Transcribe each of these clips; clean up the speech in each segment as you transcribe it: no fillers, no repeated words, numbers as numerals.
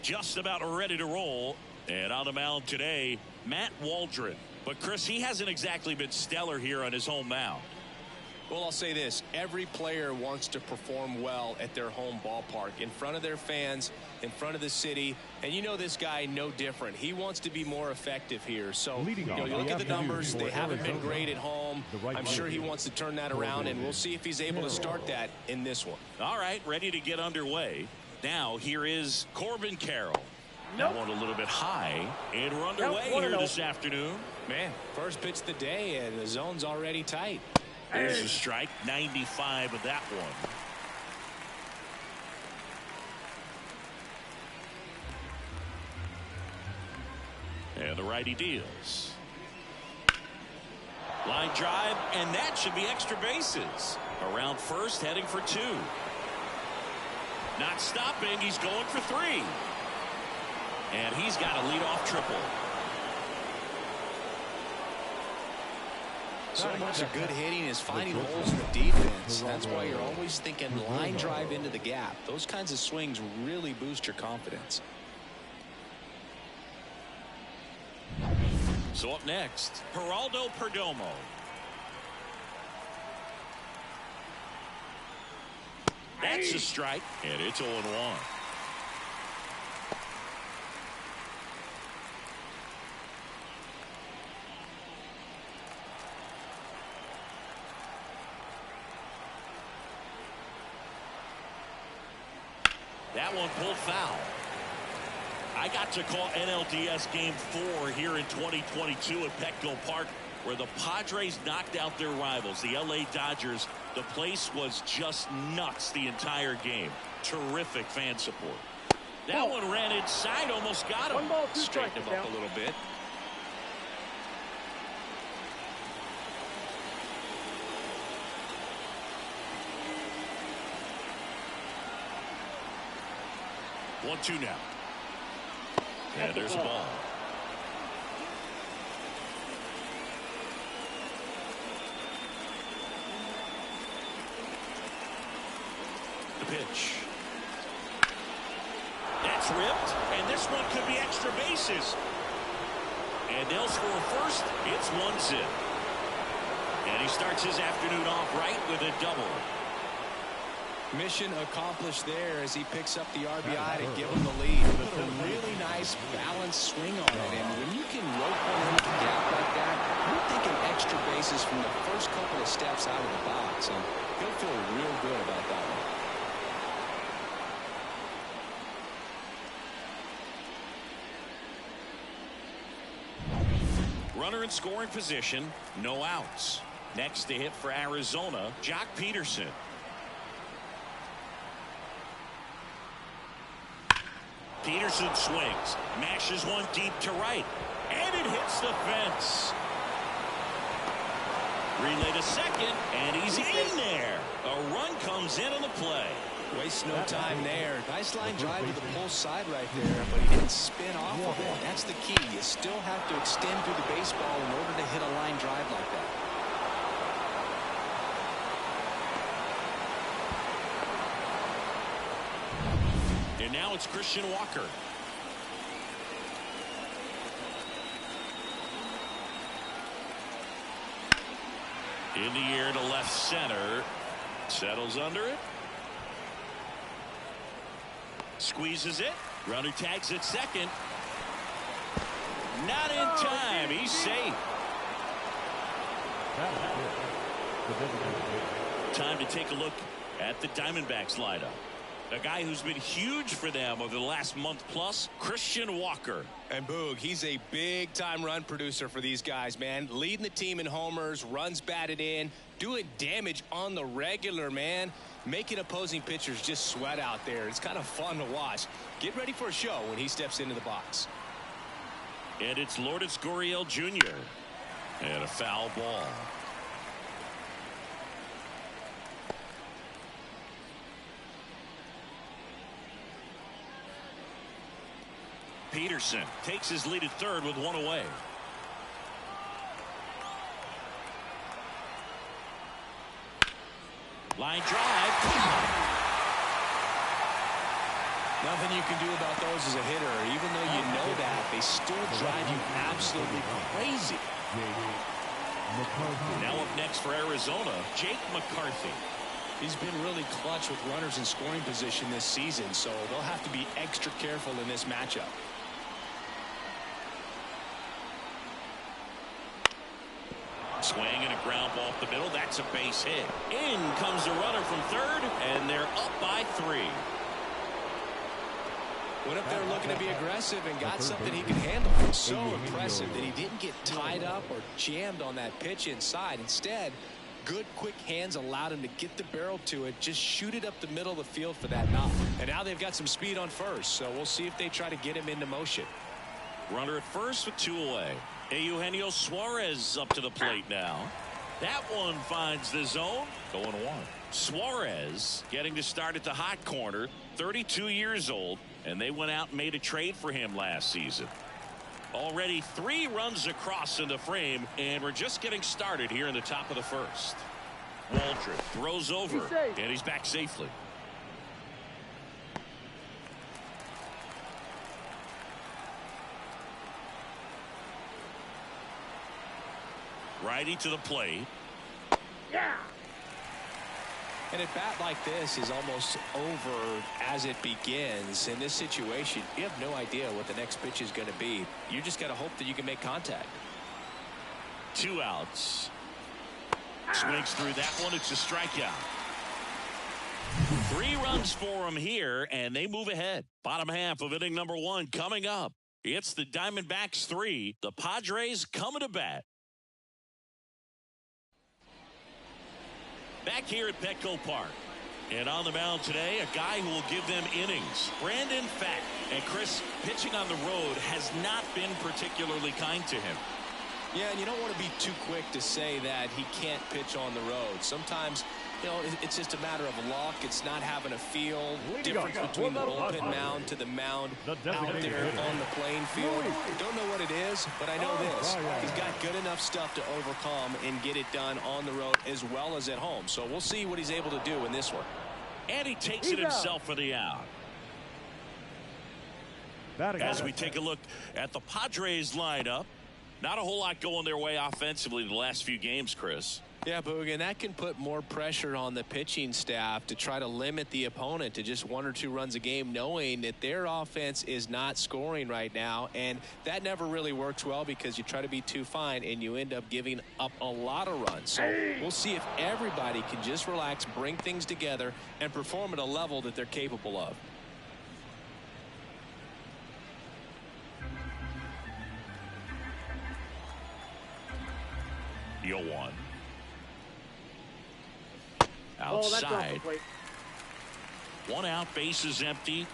just about ready to roll. And on the mound today, Matt Waldron. But Chris, he hasn't exactly been stellar here on his home mound. Well, I'll say this. Every player wants to perform well at their home ballpark, in front of their fans, in front of the city. And you know this guy no different. He wants to be more effective here. So, you look at the numbers. They haven't been great at home. I'm sure he wants to turn that around, and we'll see if he's able to start that in this one. All right, ready to get underway. Now, here is Corbin Carroll. That one a little bit high, and we're underway here this afternoon. Man, first pitch of the day, and the zone's already tight. There's a strike, 95 of that one. And the righty deals. Line drive, and that should be extra bases. Around first, heading for 2. Not stopping, he's going for 3. And he's got a leadoff triple. So much of good hitting is finding holes in the defense. That's why you're always thinking line drive into the gap. Those kinds of swings really boost your confidence. So up next, Geraldo Perdomo. That's a strike, and it's 0-1. That one pulled foul. I got to call NLDS Game 4 here in 2022 at Petco Park, where the Padres knocked out their rivals, the LA Dodgers. The place was just nuts the entire game. Terrific fan support. That one ran inside, almost got him. Straightened him up a little bit. One, 2 now. And there's a ball. The pitch. That's ripped, and this one could be extra bases. And they'll score first. It's 1-0. And he starts his afternoon off right with a double. Mission accomplished there as he picks up the RBI to give him the lead. Put a really nice balanced swing on it, and when you can rope one into the gap like that, you're thinking extra bases from the first couple of steps out of the box, and he'll feel real good about that one. Runner in scoring position, no outs. Next to hit for Arizona, Jock Peterson. Peterson swings, mashes one deep to right, and it hits the fence. Relay to second, and he's in there. A run comes in on the play. Wastes no time there. Nice line drive to the pull side right there, but he didn't spin off of it. That's the key. You still have to extend through the baseball in order to hit a line drive like that. And now it's Christian Walker. In the air to left center. Settles under it. Squeezes it. Runner tags at second. Not in time. He's safe. Time to take a look at the Diamondbacks lineup. A guy who's been huge for them over the last month plus, Christian Walker. And Boog, he's a big-time run producer for these guys, man. Leading the team in homers, runs batted in, doing damage on the regular, man. Making opposing pitchers just sweat out there. It's kind of fun to watch. Get ready for a show when he steps into the box. And it's Lourdes Gurriel Jr. And a foul ball. Peterson takes his lead at third with one away. Line drive. Nothing you can do about those as a hitter. Even though you know that, they still drive you absolutely crazy. Now up next for Arizona, Jake McCarthy. He's been really clutch with runners in scoring position this season, so they'll have to be extra careful in this matchup. Swing and a ground ball up the middle. That's a base hit. In comes the runner from third, and they're up by 3. Went up there looking to be aggressive and got something he could handle. So impressive that he didn't get tied up or jammed on that pitch inside. Instead, good quick hands allowed him to get the barrel to it, just shoot it up the middle of the field for that knock. And now they've got some speed on first, so we'll see if they try to get him into motion. Runner at first with 2 away. Eugenio Suarez up to the plate now. That one finds the zone. 0-1. Suarez getting to start at the hot corner, 32 years old, and they went out and made a trade for him last season. Already 3 runs across in the frame, and we're just getting started here in the top of the first. Waldrop throws over, and he's back safely. Righty to the plate. Yeah. And a bat like this is almost over as it begins. In this situation, you have no idea what the next pitch is going to be. You just got to hope that you can make contact. 2 outs. Swings through that one. It's a strikeout. 3 runs for him here, and they move ahead. Bottom half of inning number 1 coming up. It's the Diamondbacks 3. The Padres coming to bat. Back here at Petco Park. And on the mound today, a guy who will give them innings. Brandon Fack. And Chris, pitching on the road has not been particularly kind to him. Yeah, and you don't want to be too quick to say that he can't pitch on the road. Sometimes, you know, it's just a matter of luck. It's not having a feel. Difference between the bullpen mound to the mound out there on the playing field. Don't know what it is, but I know this. He's got good enough stuff to overcome and get it done on the road as well as at home. So we'll see what he's able to do in this one. And he takes it himself for the out. As we take a look at the Padres lineup, not a whole lot going their way offensively the last few games, Chris. Yeah, Boog, and that can put more pressure on the pitching staff to try to limit the opponent to just 1 or 2 runs a game, knowing that their offense is not scoring right now. And that never really works well because you try to be too fine and you end up giving up a lot of runs. So we'll see if everybody can just relax, bring things together, and perform at a level that they're capable of. You'll 1. Outside. 1 out, bases empty.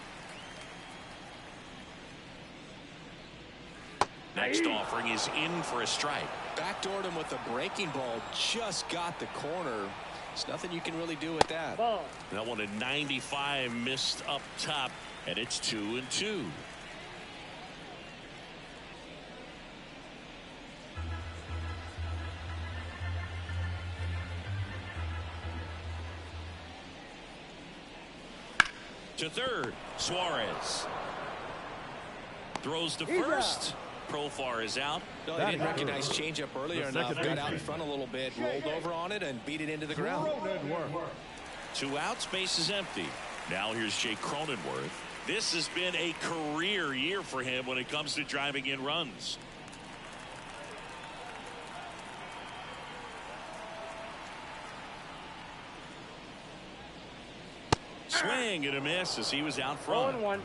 Next offering is in for a strike. Backdoored him with a breaking ball. Just got the corner. There's nothing you can really do with that. That one at 95 missed up top, and it's 2-2. To third, Suarez throws to first. Profar is out. No, they didn't recognize changeup earlier enough. Got out in front a little bit, rolled over on it, and beat it into the ground. 2 outs, base is empty. Now here's Jake Cronenworth. This has been a career year for him when it comes to driving in runs. Swing and a miss as he was out front. 0-1.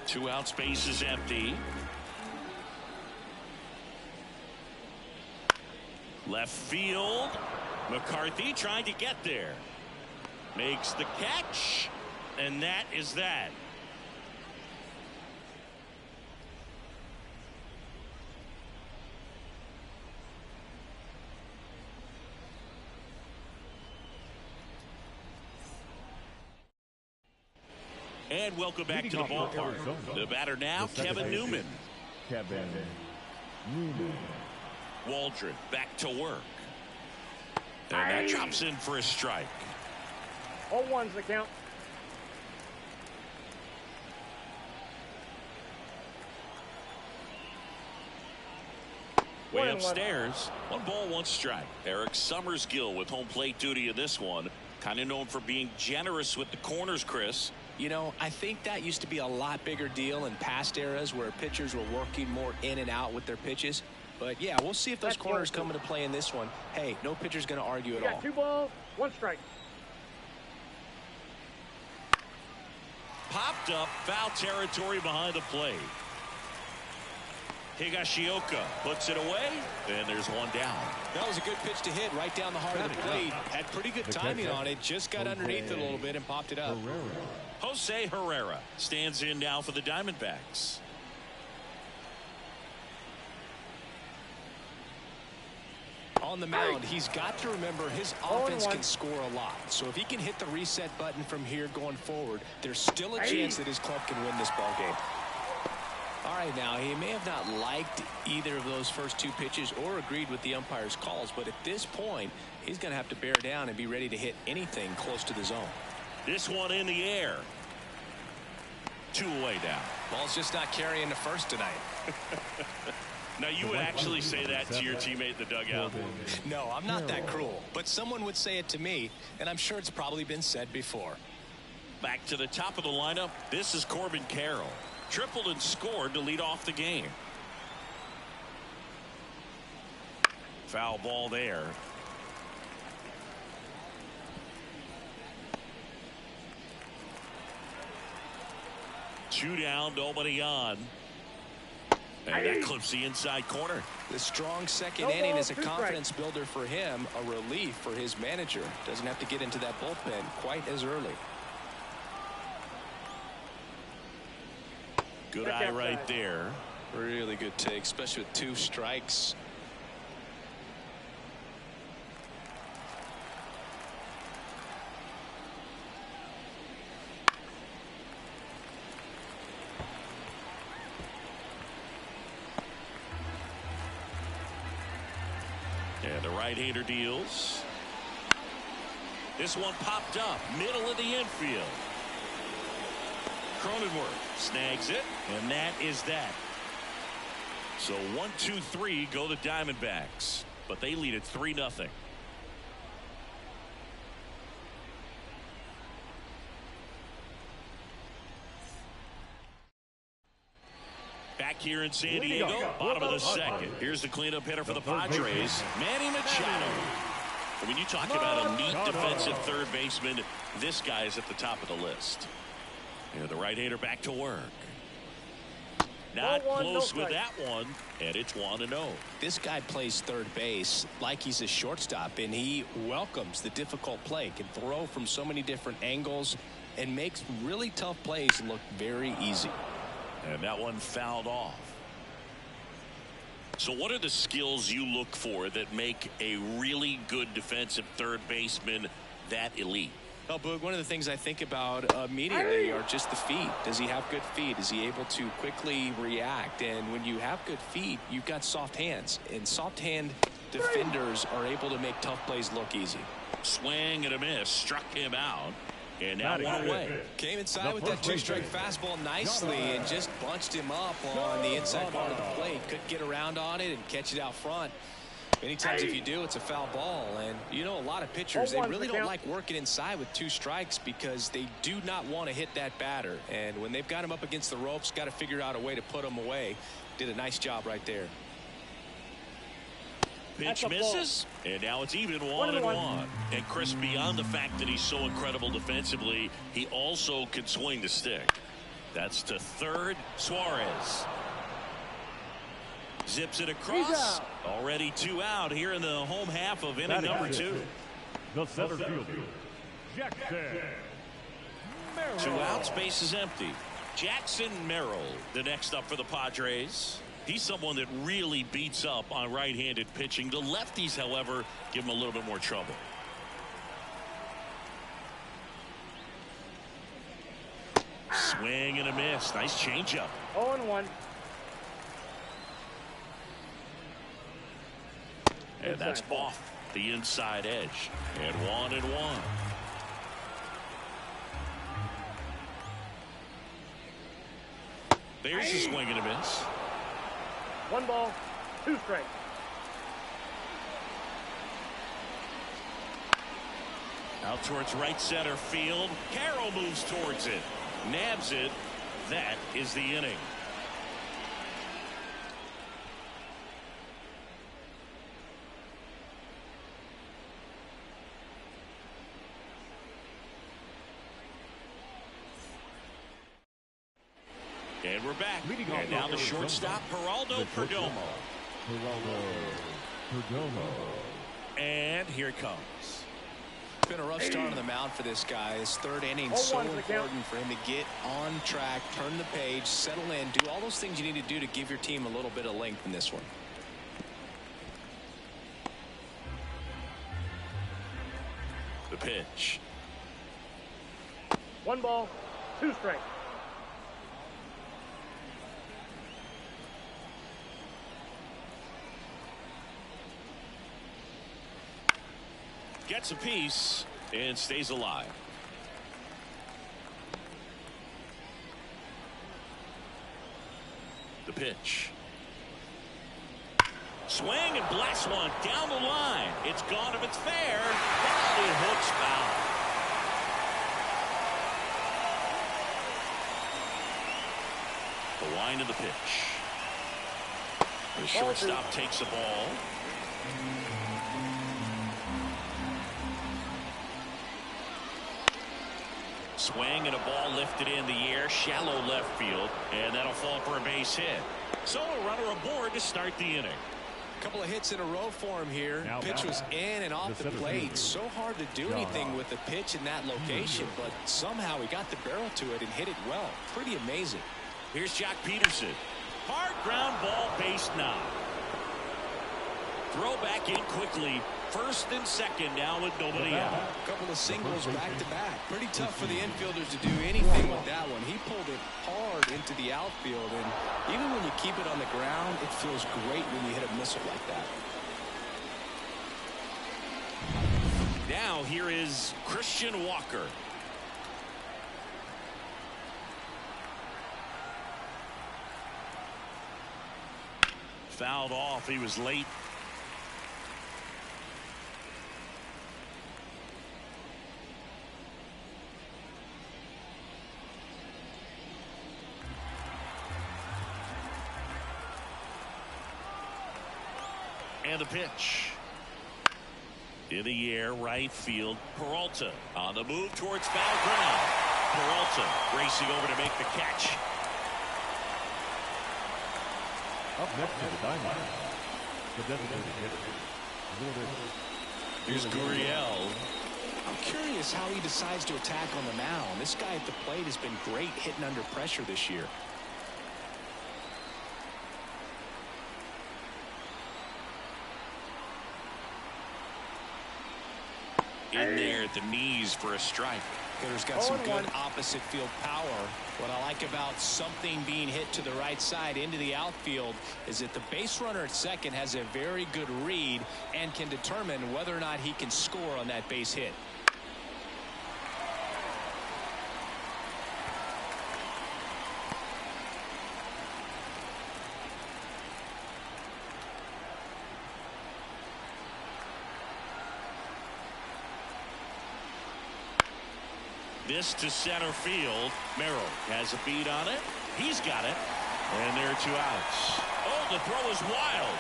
Two out, space is empty. Left field. McCarthy trying to get there. Makes the catch. And that is that. And welcome back to the ballpark. The batter now, Kevin Newman. Waldron back to work. And that drops in for a strike. 0-1's the count. Way upstairs. 1 ball, 1 strike. Eric Summersgill with home plate duty in this one. Kind of known for being generous with the corners, Chris. You know, I think that used to be a lot bigger deal in past eras where pitchers were working more in and out with their pitches. But yeah, we'll see if those corners come into play in this one. Hey, no pitcher's going to argue at all. 2 balls, 1 strike. Popped up, foul territory behind the plate. Higashioka puts it away, and there's 1 down. That was a good pitch to hit right down the heart of the plate. Had pretty good timing on it. Just got underneath it a little bit and popped it up. Jose Herrera stands in now for the Diamondbacks. On the mound, he's got to remember his offense can score a lot. So if he can hit the reset button from here going forward, there's still a chance that his club can win this ball game. All right, now, he may have not liked either of those first 2 pitches or agreed with the umpire's calls, but at this point, he's going to have to bear down and be ready to hit anything close to the zone. This one in the air. 2 away now. Ball's just not carrying the first tonight. Now, you would actually say that to your teammate in the dugout? No, I'm not that cruel, but someone would say it to me, and I'm sure it's probably been said before. Back to the top of the lineup. This is Corbin Carroll. Tripled and scored to lead off the game. Foul ball there. Two down, nobody on. And that clips the inside corner. The strong second inning is a confidence builder for him, a relief for his manager. Doesn't have to get into that bullpen quite as early. Good eye right there. Really good take, especially with 2 strikes. And the right-hander deals. This one popped up, middle of the infield. Cronenworth snags it, and that is that. So 1-2-3 go the Diamondbacks, but they lead at 3-0. Back here in San Diego, bottom of the second. Here's the cleanup hitter for the Padres, Manny Machado. When you talk about a neat defensive third baseman, this guy is at the top of the list. And the right-hander back to work. Not close with that one, and it's 1-0. This guy plays third base like he's a shortstop, and he welcomes the difficult play. Can throw from so many different angles and makes really tough plays look very easy. And that one fouled off. So what are the skills you look for that make a really good defensive third baseman that elite? Well, Boog, one of the things I think about immediately are just the feet. Does he have good feet? Is he able to quickly react? And when you have good feet, you've got soft hands. And soft hand defenders are able to make tough plays look easy. Swing and a miss. Struck him out. And now 1 away. Came inside with that 2-strike fastball nicely and just bunched him up on the inside part of the plate. Couldn't get around on it and catch it out front. Many times if you do, it's a foul ball. And you know, a lot of pitchers, they really don't like working inside with 2 strikes because they do not want to hit that batter. And when they've got him up against the ropes, got to figure out a way to put him away. Did a nice job right there. Pitch misses, and now it's even 1-1. And Chris, beyond the fact that he's so incredible defensively, he also can swing the stick. That's to third. Suarez zips it across. Already 2 out here in the home half of inning number 2. The center fielder, Jackson Merrill. 2 outs, base is empty. Jackson Merrill, the next up for the Padres. He's someone that really beats up on right-handed pitching. The lefties, however, give him a little bit more trouble. Swing and a miss. Nice changeup. 0-1. And that's off the inside edge. And 1-1. There's a swing and a miss. 1 ball, 2 strikes. Out towards right center field. Carroll moves towards it. Nabs it. That is the inning. And we're back. And now the shortstop, Geraldo Perdomo. And here it comes. It's been a rough start on the mound for this guy. His third inning is so important for him to get on track, turn the page, settle in, do all those things you need to do to give your team a little bit of length in this one. The pitch. 1 ball, 2 strikes. Gets a piece and stays alive. The pitch. Swing and blast one down the line. It's gone if it's fair. It hooks foul. The line of the pitch. The shortstop takes the ball. Swing and a ball lifted in the air, shallow left field, and that'll fall for a base hit. So a runner aboard to start the inning. A couple of hits in a row for him here. Now Pitch was in and off the plate. So hard to do anything with the pitch in that location, but somehow he got the barrel to it and hit it well. Pretty amazing. Here's Jack Peterson. Hard ground ball, base knock. Throw back in quickly. First and second now with nobody out. A couple of singles back to back. Pretty tough for the infielders to do anything with that one. He pulled it hard into the outfield, and even when you keep it on the ground, it feels great when you hit a missile like that. Now here is Christian Walker. Fouled off. He was late. And the pitch. In the air, right field. Peralta on the move towards foul ground. Peralta racing over to make the catch. Up next to the Diamondbacks, the designated hitter. Here's Gurriel. I'm curious how he decides to attack on the mound. This guy at the plate has been great hitting under pressure this year. In there at the knees for a strike. Hitter's got some good opposite field power. What I like about something being hit to the right side into the outfield is that the base runner at second has a very good read and can determine whether or not he can score on that base hit. This to center field. Merrill has a beat on it. He's got it. And there are 2 outs. Oh, the throw is wild.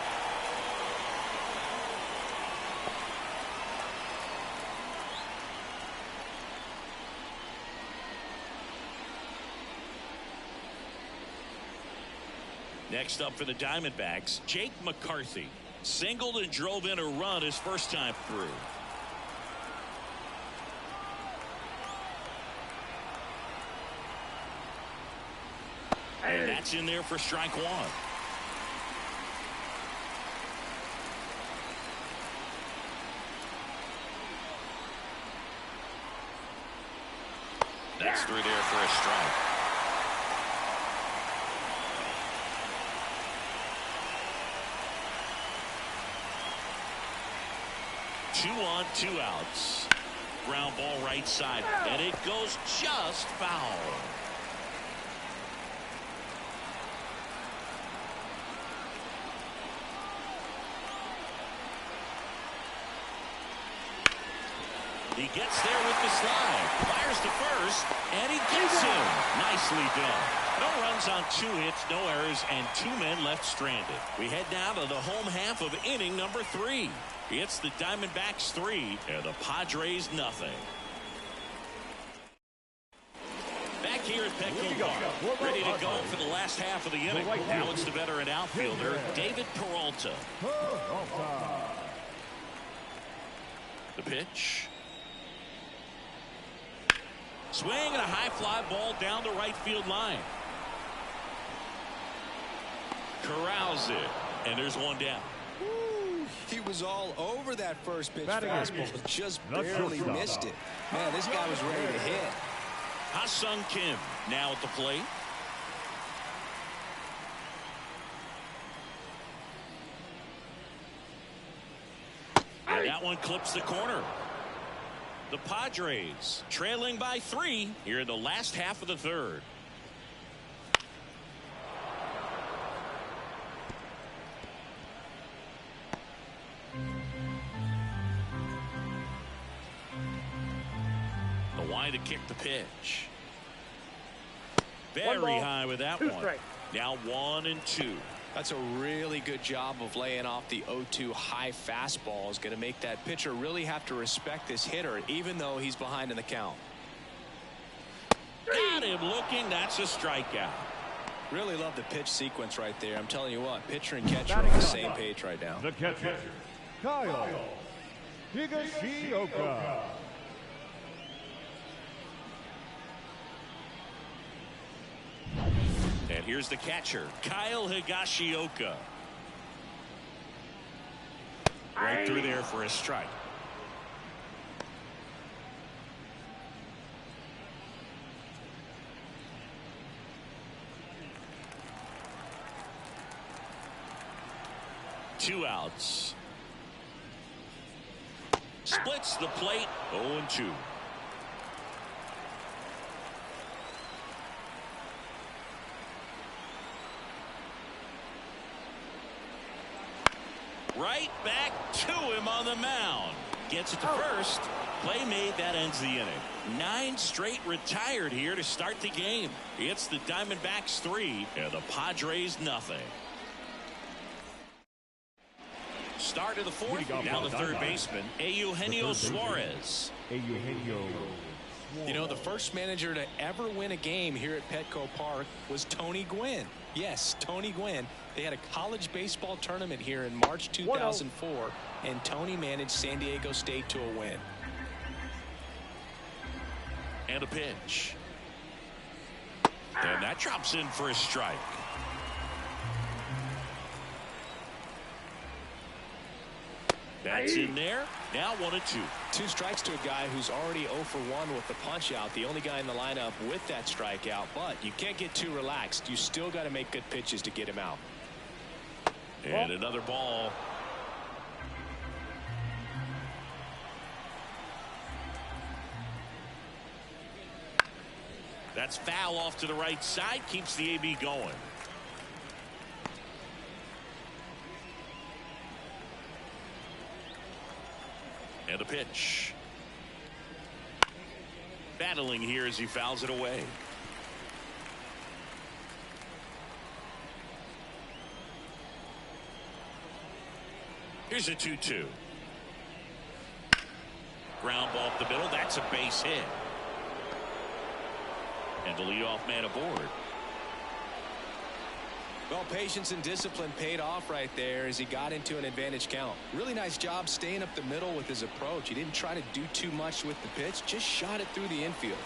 Next up for the Diamondbacks, Jake McCarthy. Singled and drove in a run his first time through. And that's in there for strike 1. That's through there for a strike. 2 on, 2 outs. Ground ball right side, and it goes just foul. He gets there with the slide, fires to first, and he gets him. Nicely done. No runs on 2 hits, no errors, and 2 men left stranded. We head now to the home half of inning number 3. It's the Diamondbacks 3 and the Padres nothing. Back here at Petco Park, ready to go for the last half of the inning. Now it's the veteran outfielder, David Peralta. The pitch. Swing and a high fly ball down the right field line. Corrals it, and there's one down. Woo, he was all over that first pitch fastball, but just barely missed it. Man, this guy was ready to hit. Ha-Sung Kim now at the plate. And that one clips the corner. The Padres trailing by 3 here in the last half of the 3rd. The line to kick the pitch. Very high with that one. Now 1-2. That's a really good job of laying off the 0-2 high fastball. Is going to make that pitcher really have to respect this hitter, even though he's behind in the count. Got him looking. That's a strikeout. Really love the pitch sequence right there. I'm telling you what, pitcher and catcher are on the same page right now. The catcher, Kyle Higashioka. And here's the catcher, Kyle Higashioka. Right through there for a strike. Two outs. Splits the plate. 0-2. Right back to him on the mound. Gets it to first. Play made. That ends the inning. 9 straight retired here to start the game. It's the Diamondbacks 3 and the Padres nothing. Start of the 4th. Now the 3rd baseman, Eugenio Suarez. You know, the first manager to ever win a game here at Petco Park was Tony Gwynn. Yes, Tony Gwynn. They had a college baseball tournament here in March 2004, and Tony managed San Diego State to a win. And a pitch. And that drops in for a strike. That's in there. Now 1-2. 2 strikes to a guy who's already 0 for 1 with the punch out. The only guy in the lineup with that strikeout. But you can't get too relaxed. You still got to make good pitches to get him out. And another ball. That's foul off to the right side. Keeps the AB going. And a pitch. Battling here as he fouls it away. Here's a 2-2. Ground ball up the middle. That's a base hit. And the leadoff man aboard. Well, patience and discipline paid off right there as he got into an advantage count. Really nice job staying up the middle with his approach. He didn't try to do too much with the pitch, just shot it through the infield.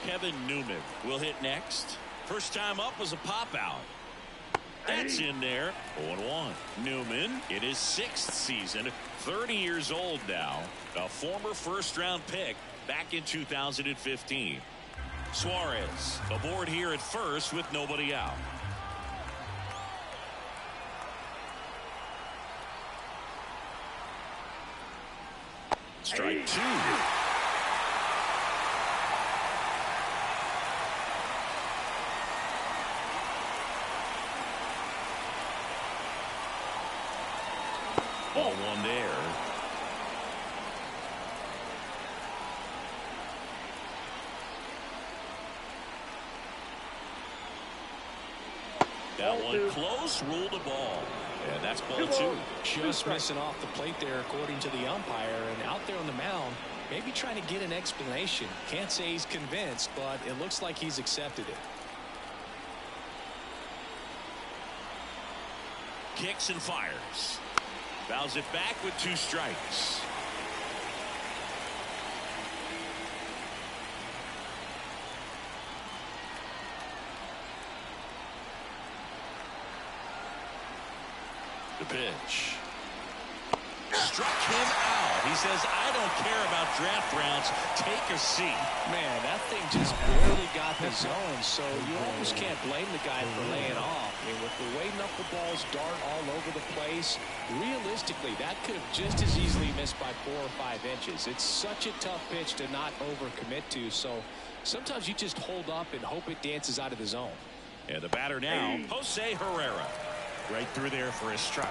Kevin Newman will hit next. First time up was a pop out. That's in there. 0-1. Newman in his 6th season, 30 years old now, a former first-round pick back in 2015. Suarez aboard here at first with nobody out. Strike two. Ball one there. That one close, ruled a ball. And that's ball two. Just missing off the plate there, according to the umpire. And out there on the mound, maybe trying to get an explanation. Can't say he's convinced, but it looks like he's accepted it. Kicks and fires. Fouls it back with 2 strikes. The pitch. Struck him out. He says, I don't care about draft rounds. Take a seat. Man, that thing just barely got the zone, so you almost can't blame the guy for laying off. I mean, with the way knuckleballs dart all over the place, realistically, that could have just as easily missed by 4 or 5 inches. It's such a tough pitch to not overcommit to, so sometimes you just hold up and hope it dances out of the zone. And the batter now, Jose Herrera. Right through there for a strike.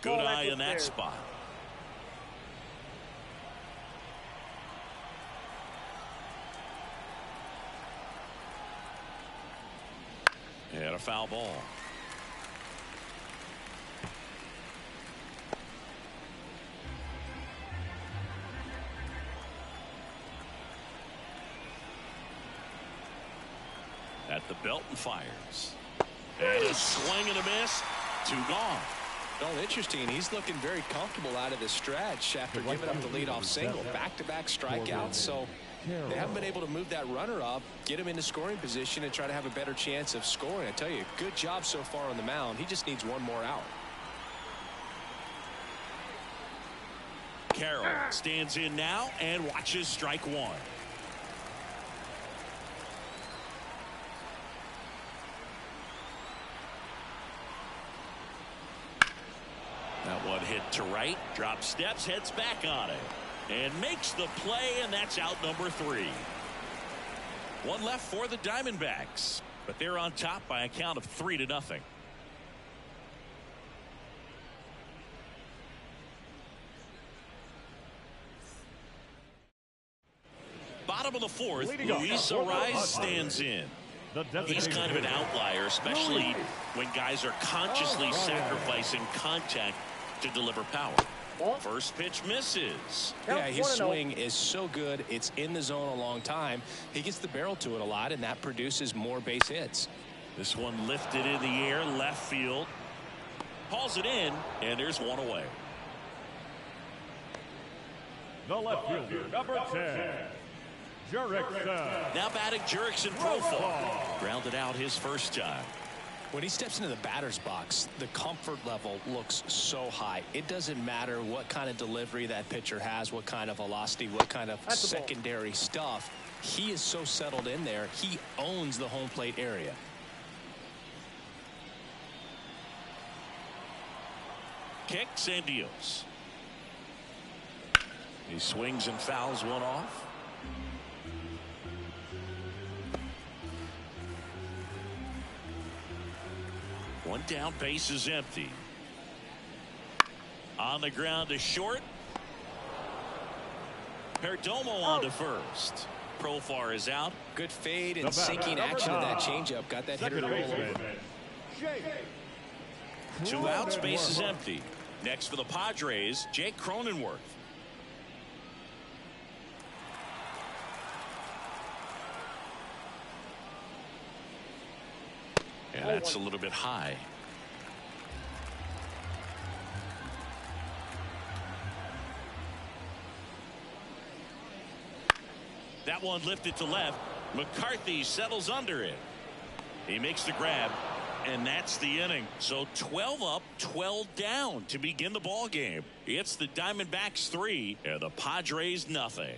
Good eye in that spot. And a foul ball. At the belt and fires. And a swing and a miss. 2 gone. Well, interesting. He's looking very comfortable out of the stretch after giving up the leadoff single. Back-to-back strikeouts. So they haven't been able to move that runner up, get him into scoring position, and try to have a better chance of scoring. I tell you, good job so far on the mound. He just needs one more out. Carroll stands in now and watches strike one. That one hit to right, drops steps, heads back on it, and makes the play, and that's out number 3. One left for the Diamondbacks, but they're on top by a count of 3-0. Bottom of the 4th, Luis Arraez stands in. He's kind of an outlier, especially when guys are consciously sacrificing contact to deliver power. First pitch misses. Yeah, his swing is so good. It's in the zone a long time. He gets the barrel to it a lot, and that produces more base hits. This one lifted in the air, left field. Hauls it in, and there's one away. The left fielder, number 10. Now batting Jurickson Profar. Grounded out his first time. When he steps into the batter's box, the comfort level looks so high. It doesn't matter what kind of delivery that pitcher has, what kind of velocity, what kind of secondary stuff. He is so settled in there. He owns the home plate area. Kicks and deals. He swings and fouls one off. One down, base is empty. On the ground to short. Perdomo on to first. Profar is out. Good fade and sinking action of that changeup. Got that hitter to roll over. 2 outs, base is empty. Next for the Padres, Jake Cronenworth. And that's a little bit high. That one lifted to left. McCarthy settles under it. He makes the grab. And that's the inning. So 12 up, 12 down to begin the ball game. It's the Diamondbacks 3 and the Padres nothing.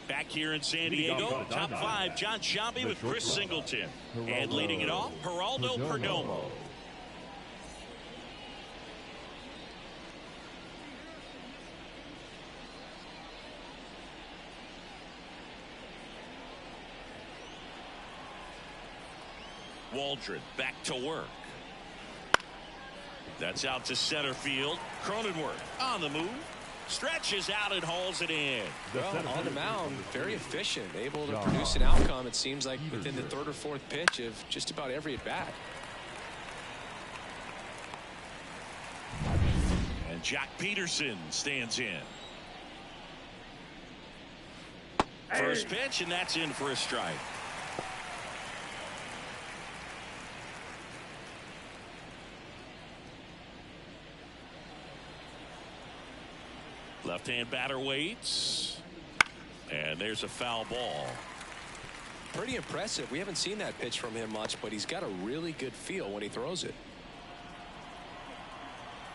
Back here in San Diego, top 5, John Sciambi with Chris Singleton. And leading it off, Geraldo Perdomo. Waldron back to work. That's out to center field. Cronenworth on the move. Stretches out and hauls it in. Well, on the mound, very efficient, able to produce an outcome, it seems like, within the 3rd or 4th pitch of just about every at-bat. And Jack Peterson stands in. First pitch, and that's in for a strike. Left-hand batter waits. And there's a foul ball. Pretty impressive. We haven't seen that pitch from him much, but he's got a really good feel when he throws it.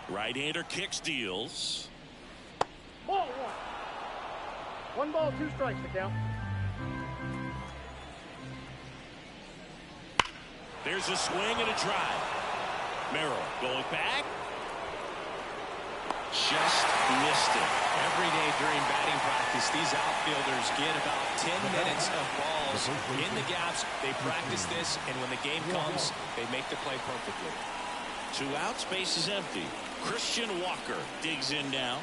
Right-hander kicks, deals. Ball 1. 1 ball, 2 strikes to count. There's a swing and a drive. Merrill going back. Just missed it. Every day during batting practice, these outfielders get about 10 minutes of balls in the gaps. They practice this, and when the game comes, they make the play perfectly. 2 outs, base is empty. Christian Walker digs in now.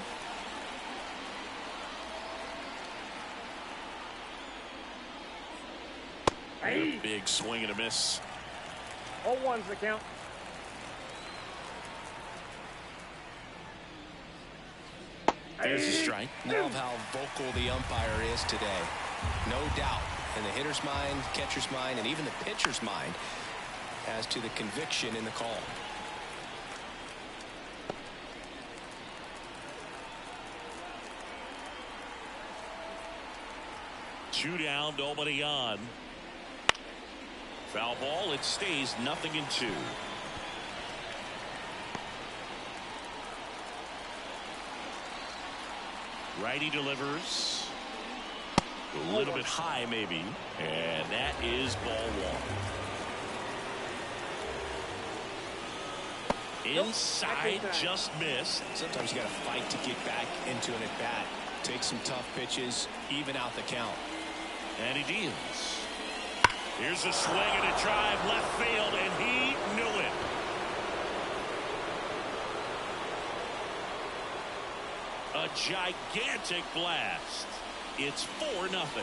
A big swing and a miss. 0-1's the count. There's a strike. Love how vocal the umpire is today. No doubt in the hitter's mind, catcher's mind, and even the pitcher's mind as to the conviction in the call. Two down, nobody on. Foul ball. It stays 0-2. Righty delivers. A little bit high maybe. And that is ball 1. Inside, just missed. Sometimes you got to fight to get back into an at-bat. Take some tough pitches, even out the count. And he deals. Here's a swing and a drive left field, and he knew it. A gigantic blast. It's 4-0.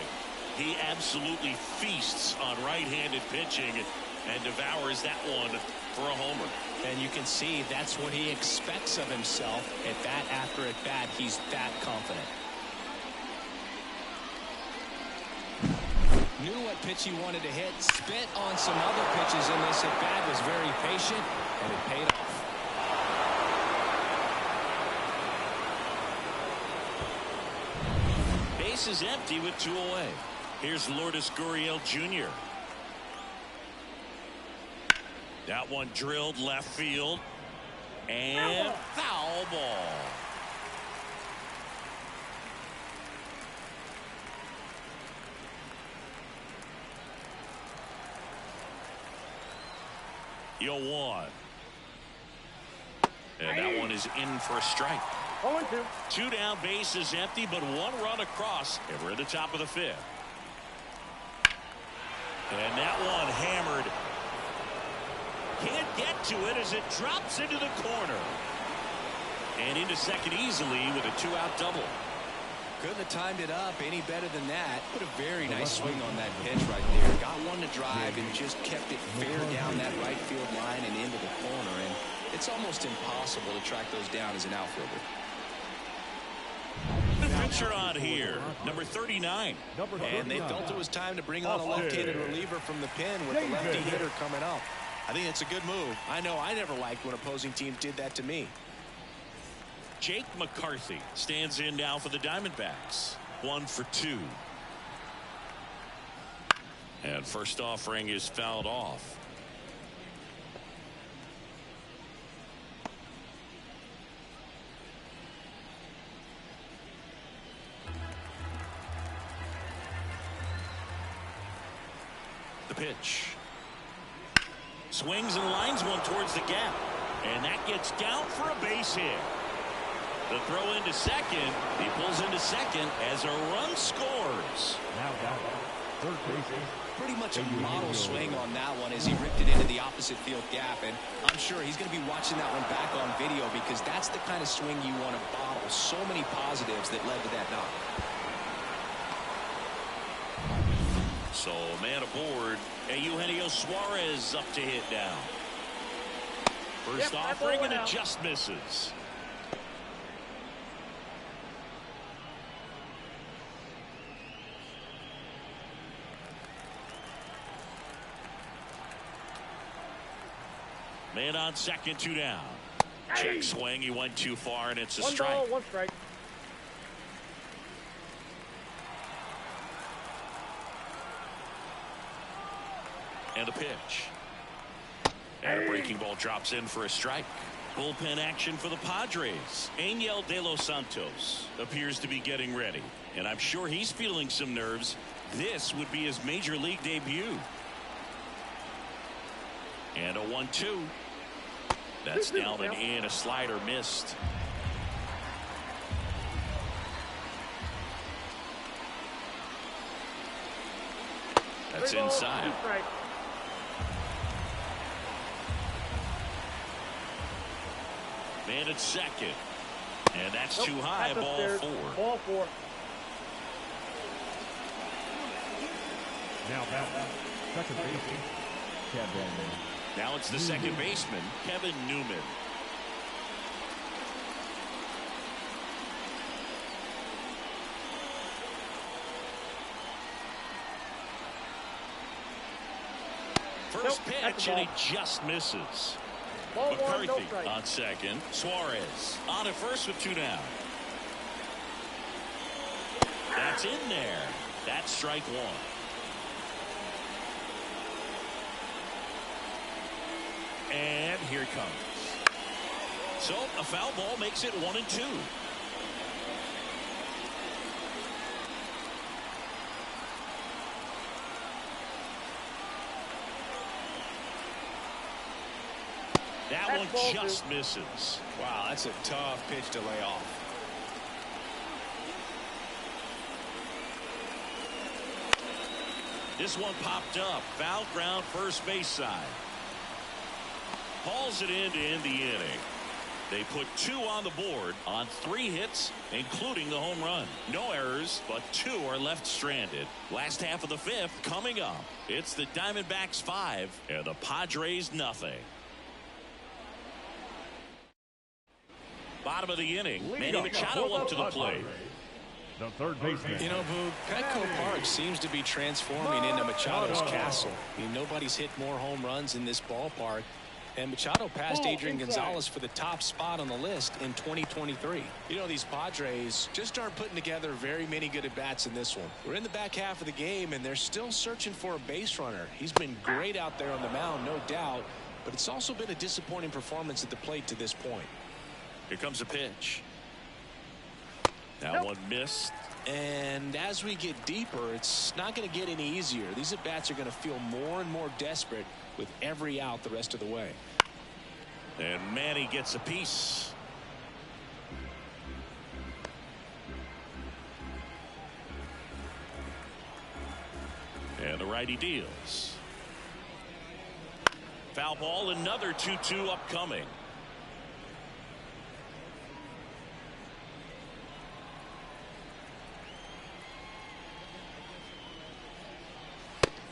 He absolutely feasts on right-handed pitching and devours that one for a homer. And you can see that's what he expects of himself at bat after at bat. He's that confident. Knew what pitch he wanted to hit. Spit on some other pitches in this at bat. Was very patient, and it paid off. Base is empty with 2 away. Here's Lourdes Gurriel Jr. That one drilled left field. And foul ball. You'll one. And that one is in for a strike. 0-2. 2 down, base is empty, but 1 run across, and we're at the top of the 5th. And that one hammered. Can't get to it as it drops into the corner. And into second easily with a 2-out double. Couldn't have timed it up any better than that. Put a very nice swing on that pitch right there. Got one to drive and just kept it fair down that right field line and into the corner. And it's almost impossible to track those down as an outfielder. The pitcher on here, number 39. And they felt it was time to bring on a left-handed reliever from the pen with the lefty hitter coming up. I think it's a good move. I know I never liked when opposing teams did that to me. Jake McCarthy stands in now for the Diamondbacks. 1 for 2. And first offering is fouled off. The pitch. Swings and lines one towards the gap. And that gets down for a base hit. The throw into second. He pulls into second as a run scores. Now down. Third base. Pretty much a model swing on that one as he ripped it into the opposite field gap. And I'm sure he's going to be watching that one back on video because that's the kind of swing you want to bottle. So many positives that led to that knock. So man aboard. Eugenio Suarez up to hit now. First offering and it just misses. Man on second, 2 down. Check swing. He went too far and it's a strike. 1 ball, 1 strike. And a pitch. And a breaking ball drops in for a strike. Bullpen action for the Padres. Angel De Los Santos appears to be getting ready. And I'm sure he's feeling some nerves. This would be his major league debut. And a 1-2. That's down and in. A slider missed. That's inside. Man at second. And that's too high. Ball 4. Ball 4. Now that second base. Kevin. Now it's the second baseman, Kevin Newman. First pitch and he just misses. Ball 1, no McCarthy strike. on second. Suarez on at first with 2 down. That's in there. That's strike 1. And here it comes. So a foul ball makes it 1-2. That one just misses. Wow, that's a tough pitch to lay off. This one popped up. Foul ground first base side. Hauls it in to end the inning. They put 2 on the board on 3 hits, including the home run. No errors, but 2 are left stranded. Last half of the 5th coming up. It's the Diamondbacks 5 and the Padres nothing. Bottom of the inning. Manny Machado up to the plate. The third baseman. You know, Boog, Petco Park seems to be transforming into Machado's castle. I mean, nobody's hit more home runs in this ballpark. And Machado passed Adrian Gonzalez for the top spot on the list in 2023. You know, these Padres just aren't putting together very many good at-bats in this one. We're in the back half of the game, and they're still searching for a base runner. He's been great out there on the mound, no doubt, but it's also been a disappointing performance at the plate to this point. Here comes a pitch. That one missed. And as we get deeper, it's not going to get any easier. These at-bats are going to feel more and more desperate with every out the rest of the way. And Manny gets a piece. And the righty deals. Foul ball, another 2-2 upcoming.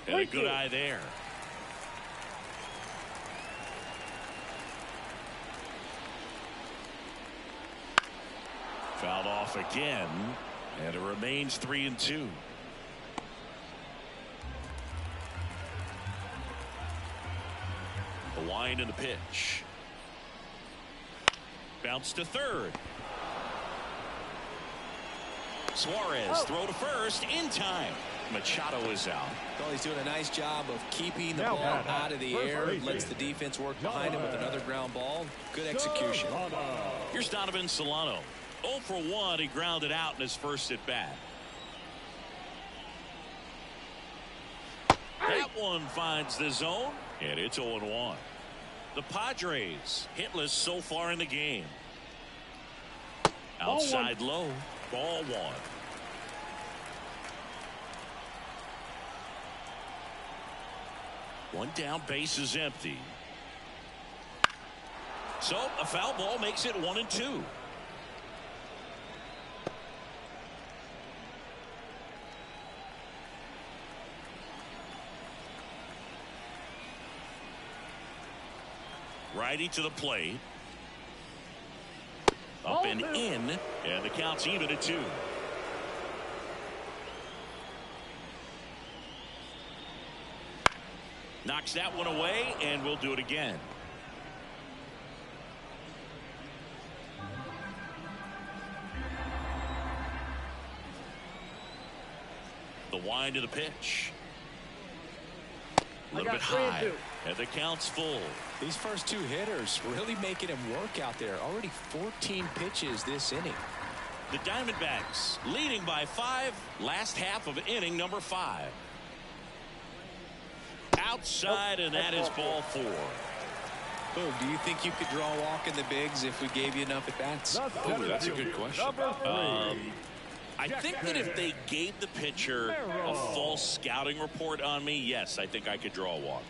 And a good eye there. Fouled off again, and it remains 3-2. The wind and the pitch. Bounce to third. Suarez throw to first in time. Machado is out. Well, he's doing a nice job of keeping the ball out of the air. Lets the defense work behind him with another ground ball. Good execution. Here's Donovan Solano. 0 for 1. He grounded out in his first at bat. That one finds the zone, and it's 0-1. The Padres hitless so far in the game. Outside low, ball 1. One down, base is empty. So a foul ball makes it 1-2. Righty to the plate. Up and in, and the count's even at 2. Knocks that one away, and we'll do it again. The wind of the pitch. A little bit high, and the count's full. These first 2 hitters really making him work out there. Already 14 pitches this inning. The Diamondbacks leading by 5. Last half of inning number 5. Outside, and that is ball 4. Boog, do you think you could draw a walk in the bigs if we gave you enough at bats? Oh, that's a good question. I think that if they gave the pitcher a false scouting report on me, yes, I think I could draw a walk.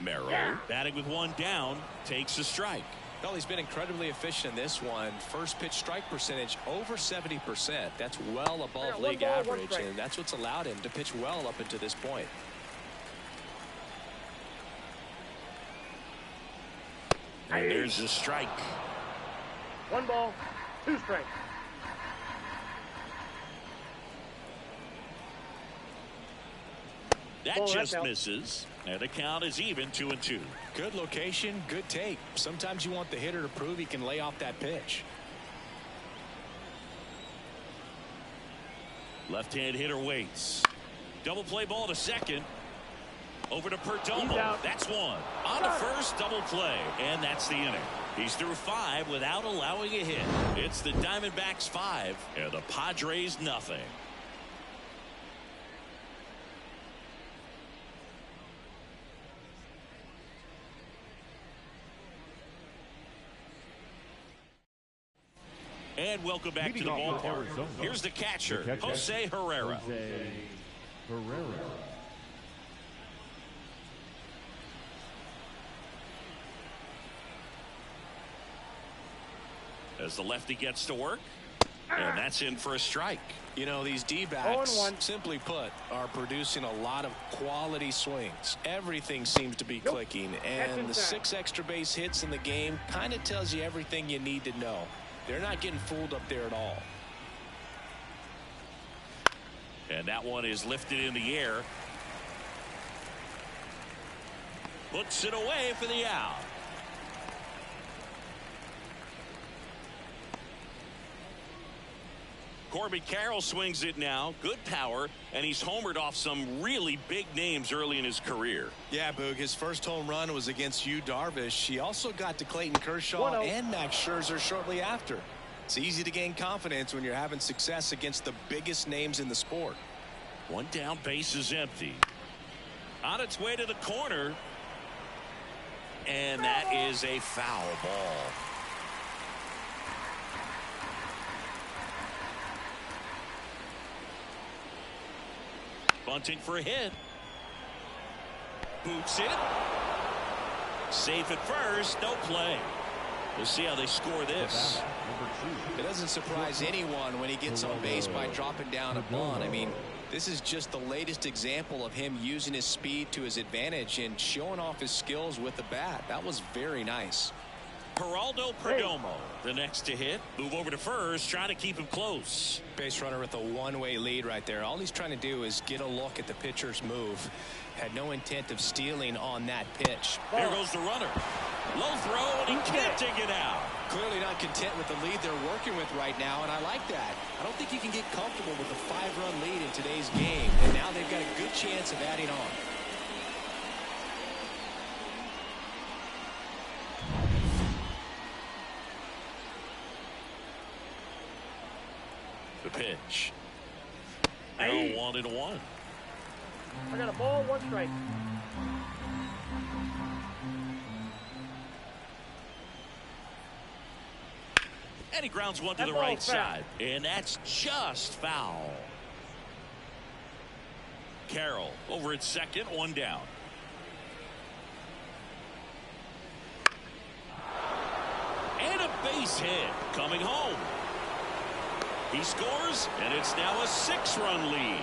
Merrill batting with 1 down takes a strike. Well, he's been incredibly efficient in this one. First pitch strike percentage over 70%. That's well above league average, and that's what's allowed him to pitch well up until this point. And there's the strike. 1 ball, 2 strikes. That just misses, and the count is even 2-2. Good location, good take. Sometimes you want the hitter to prove he can lay off that pitch. Left-hand hitter waits. Double play ball to second. Over to Perdomo. That's 1. On to first, double play, and that's the inning. He's through 5 without allowing a hit. It's the Diamondbacks 5 and the Padres nothing. And welcome back to the ballpark. Here's the catcher, Jose Herrera. As the lefty gets to work, and that's in for a strike. You know, these D-backs, simply put, are producing a lot of quality swings. Everything seems to be clicking, and the 6 extra base hits in the game kind of tells you everything you need to know. They're not getting fooled up there at all. And that one is lifted in the air. Puts it away for the out. Corbin Carroll swings it now. Good power, and he's homered off some really big names early in his career. Yeah, Boog, his first home run was against Yu Darvish. He also got to Clayton Kershaw and Max Scherzer shortly after. It's easy to gain confidence when you're having success against the biggest names in the sport. 1 down, base is empty. On its way to the corner, and that is a foul ball. Bunting for a hit. Boots it. Safe at first. No play. We'll see how they score this. It doesn't surprise anyone when he gets on base by dropping down a bunt. I mean, this is just the latest example of him using his speed to his advantage and showing off his skills with the bat. That was very nice. Geraldo Perdomo, the next to hit. Move over to first, trying to keep him close. Base runner with a one-way lead right there. All he's trying to do is get a look at the pitcher's move. Had no intent of stealing on that pitch. There goes the runner. Low throw, and he can't dig it out. Clearly not content with the lead they're working with right now, and I like that. I don't think you can get comfortable with a 5-run lead in today's game, and now they've got a good chance of adding on. The pitch. Now 1-1. I got a ball, 1 strike. And he grounds one to the right side. And that's just foul. Carroll over at second, 1 down. And a base hit coming home. He scores, and it's now a 6-run lead.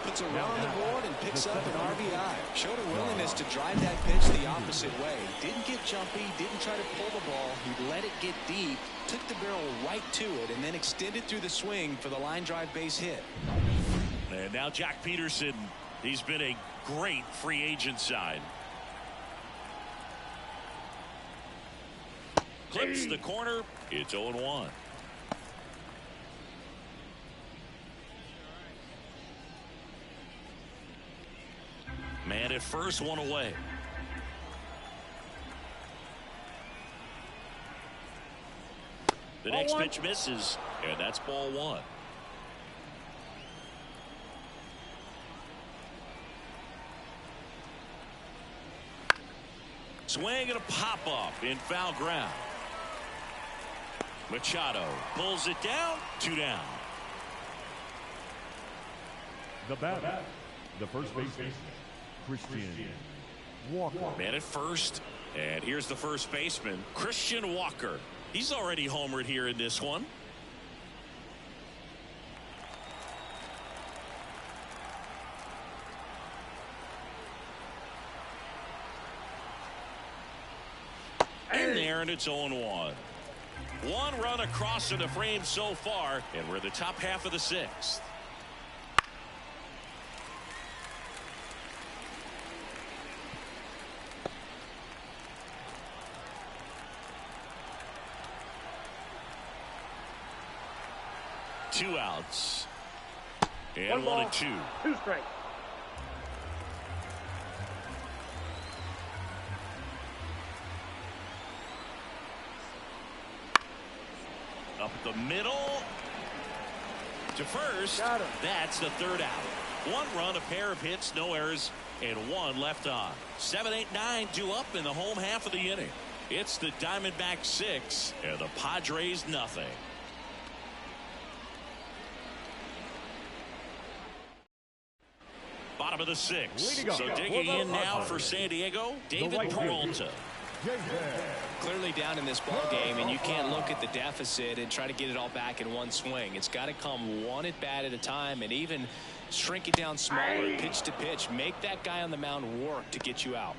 Puts a run on the board and picks up an RBI. Showed a willingness to drive that pitch the opposite way. Didn't get jumpy, didn't try to pull the ball. He let it get deep, took the barrel right to it, and then extended through the swing for the line drive base hit. And now Jack Peterson, he's been a great free agent sign. Clips the corner. It's 0-1. Man at first, 1 away. The next pitch misses, and that's ball 1. Swing and a pop-up in foul ground. Machado pulls it down, 2 down. The batter, the first baseman, Christian Walker. Man at first, and here's the first baseman, Christian Walker. He's already homered here in this one. In there, and it's 0-1. 1 run across in the frame so far, and we're in the top half of the 6th. Two outs. And 1-2. 2 strikes. Up the middle. To first. Got him. That's the 3rd out. 1 run, a pair of hits, no errors, and 1 left on. 7, 8, 9 due up in the home half of the inning. It's the Diamondbacks 6 and the Padres nothing. Bottom of the 6th. So digging in now for San Diego, David Peralta. Clearly down in this ball game, and you can't look at the deficit and try to get it all back in one swing. It's got to come 1 at bat at a time, and even shrink it down smaller, pitch to pitch. Make that guy on the mound work to get you out.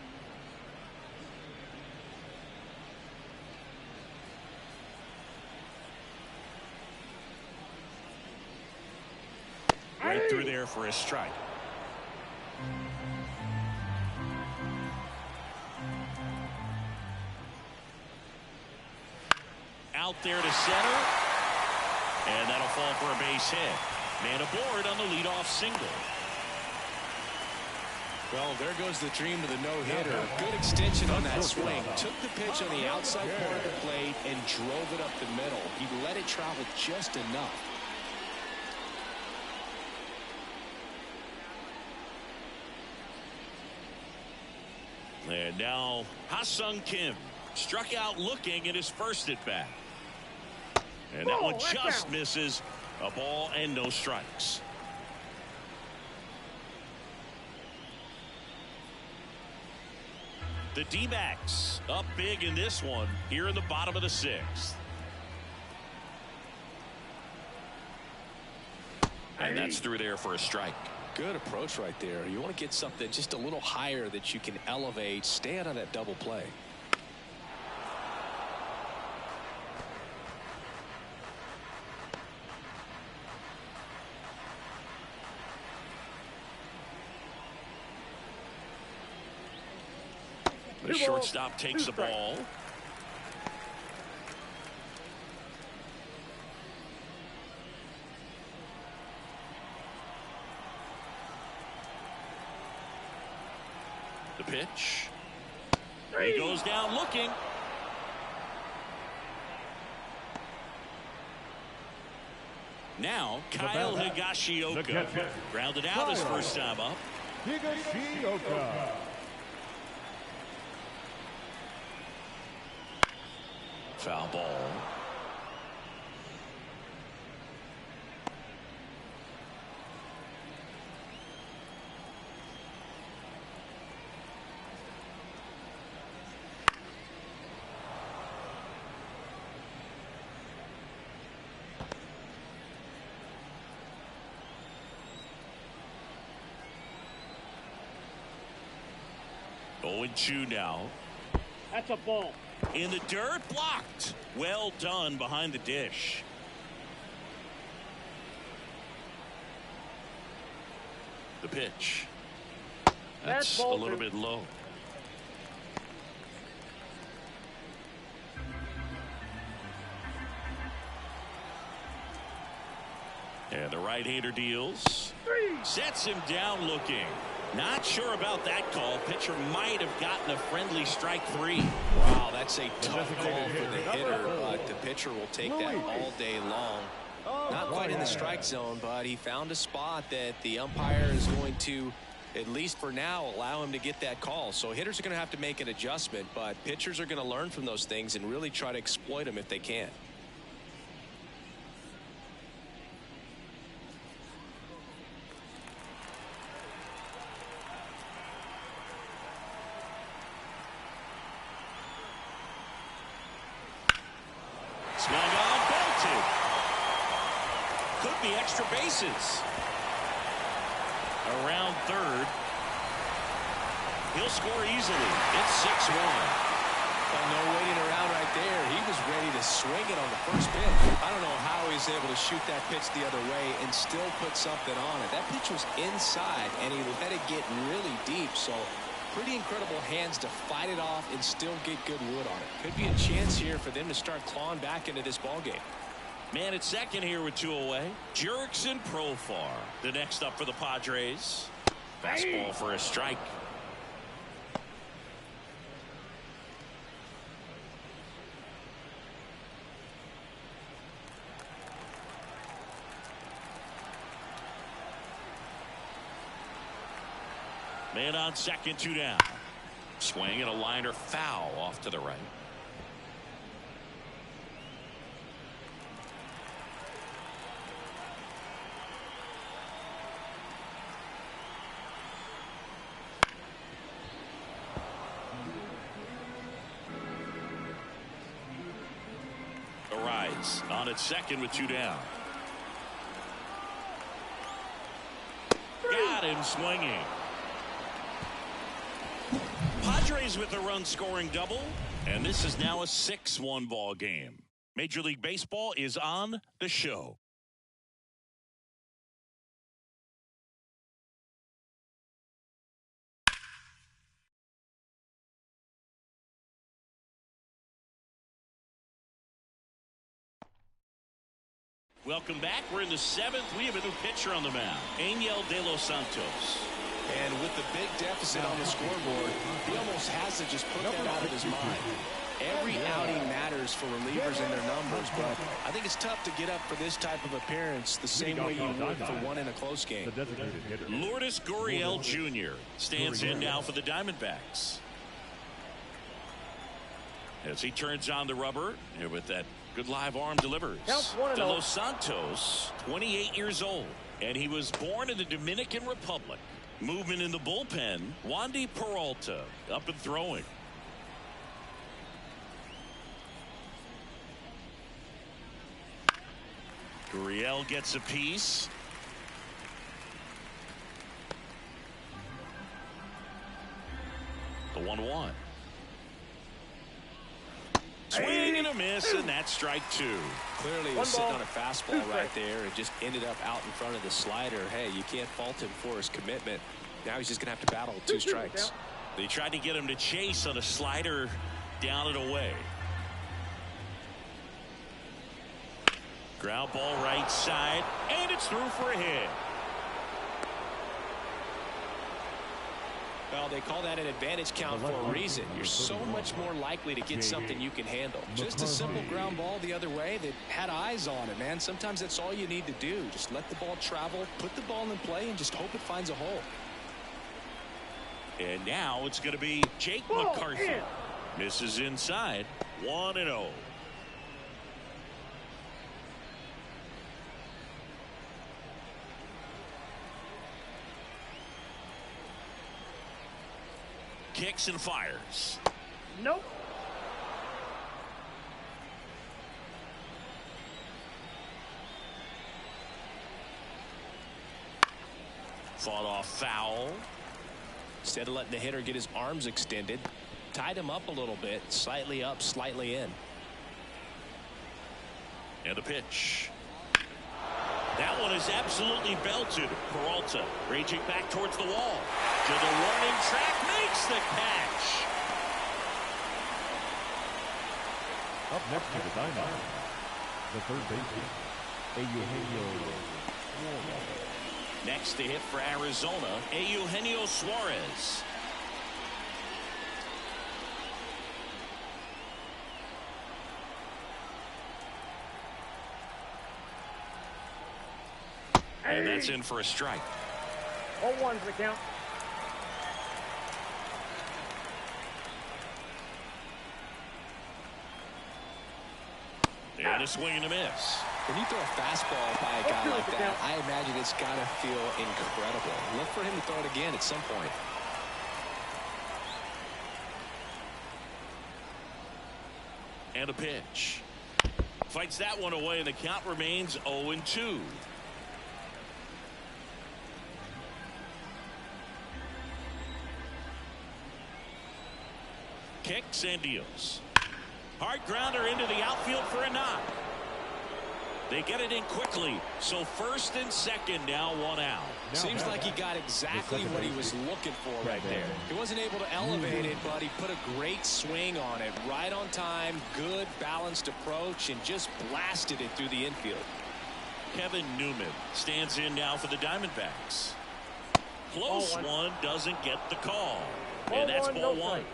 Right through there for a strike. Out there to center, and that'll fall for a base hit. Man aboard on the leadoff single. Well, there goes the dream of the no-hitter. Good extension on that swing. Took the pitch on the outside part of the plate and drove it up the middle. He let it travel just enough. And now Ha-Sung Kim struck out looking at his first at bat. And that one just misses. A ball and no strikes. The D-backs up big in this one here in the bottom of the 6th. And that's through there for a strike. Good approach right there. You want to get something just a little higher that you can elevate. Stay out of that double play. shortstop takes the ball. The pitch. He goes down looking. Now Kyle Higashioka grounded out his first time up. Higashioka. Foul ball. Oh, and 2 now. That's a ball. In the dirt, blocked. Well done behind the dish. The pitch. That's a little bit low. And the right-hander deals. Sets him down looking. Not sure about that call. Pitcher might have gotten a friendly strike 3. Wow, that's a tough call for the hitter, but the pitcher will take that all day long. Not quite in the strike zone, but he found a spot that the umpire is going to, at least for now, allow him to get that call. So hitters are going to have to make an adjustment, but pitchers are going to learn from those things and really try to exploit them if they can. Swung on, bolted. Could be extra bases. Around third. He'll score easily. It's 6-1. Well, no waiting around right there. He was ready to swing it on the first pitch. I don't know how he's able to shoot that pitch the other way and still put something on it. That pitch was inside, and he let it get really deep. So pretty incredible hands to fight it off and still get good wood on it. Could be a chance here for them to start clawing back into this ball game. Man at second here with 2 away. Jurickson Profar, the next up for the Padres. Fastball for a strike. Man on second, 2 down. Swing and a liner foul off to the right. Arise on at second with 2 down. Got him swinging. Padres with a run-scoring double, and this is now a 6-1 ball game. Major League Baseball is on the show. Welcome back. We're in the 7th. We have a new pitcher on the mound, Angel De Los Santos. And with the big deficit on the scoreboard, he almost has to just put that out of his mind. Every outing matters for relievers and their numbers, but I think it's tough to get up for this type of appearance the same way you would for one in a close game. Lourdes Gurriel Jr. stands in now for the Diamondbacks. As he turns on the rubber, and with that good live arm delivers. De Los Santos, 28 years old, and he was born in the Dominican Republic. Movement in the bullpen, Wandy Peralta up and throwing. Gurriel gets a piece. The 1-1. Swing and a miss, and that's strike 2. Clearly he was sitting on a fastball right there and just ended up out in front of the slider. Hey, you can't fault him for his commitment. Now he's just going to have to battle 2 strikes. They tried to get him to chase on a slider down and away. Ground ball right side, and it's through for a hit. Well, they call that an advantage count for a reason. You're so much more likely to get something you can handle. Just a simple ground ball the other way that had eyes on it, man. Sometimes that's all you need to do. Just let the ball travel, put the ball in play, and just hope it finds a hole. And now it's going to be Jake McCarthy. Misses inside. 1-0. Kicks and fires. Nope. Fought off foul. Instead of letting the hitter get his arms extended, tied him up a little bit, slightly up, slightly in. And a pitch. That one is absolutely belted. Peralta raging back towards the wall. To the warning track, makes the catch. Up next to the Diamondbacks, the third baseman, Eugenio. Next to hit for Arizona, Eugenio Suarez. And that's in for a strike. 0-1's the count. And a swing and a miss. When you throw a fastball by a guy like that, I imagine it's got to feel incredible. Look for him to throw it again at some point. And a pitch. Fights that one away, and the count remains 0-2. Kicks and deals. Hard grounder into the outfield for a knock. They get it in quickly. So first and second, now one out. Seems like he got exactly what he was looking for right there. He wasn't able to elevate it, but he put a great swing on it. Right on time, good balanced approach, and just blasted it through the infield. Kevin Newman stands in now for the Diamondbacks. Close one, doesn't get the call. And that's ball one.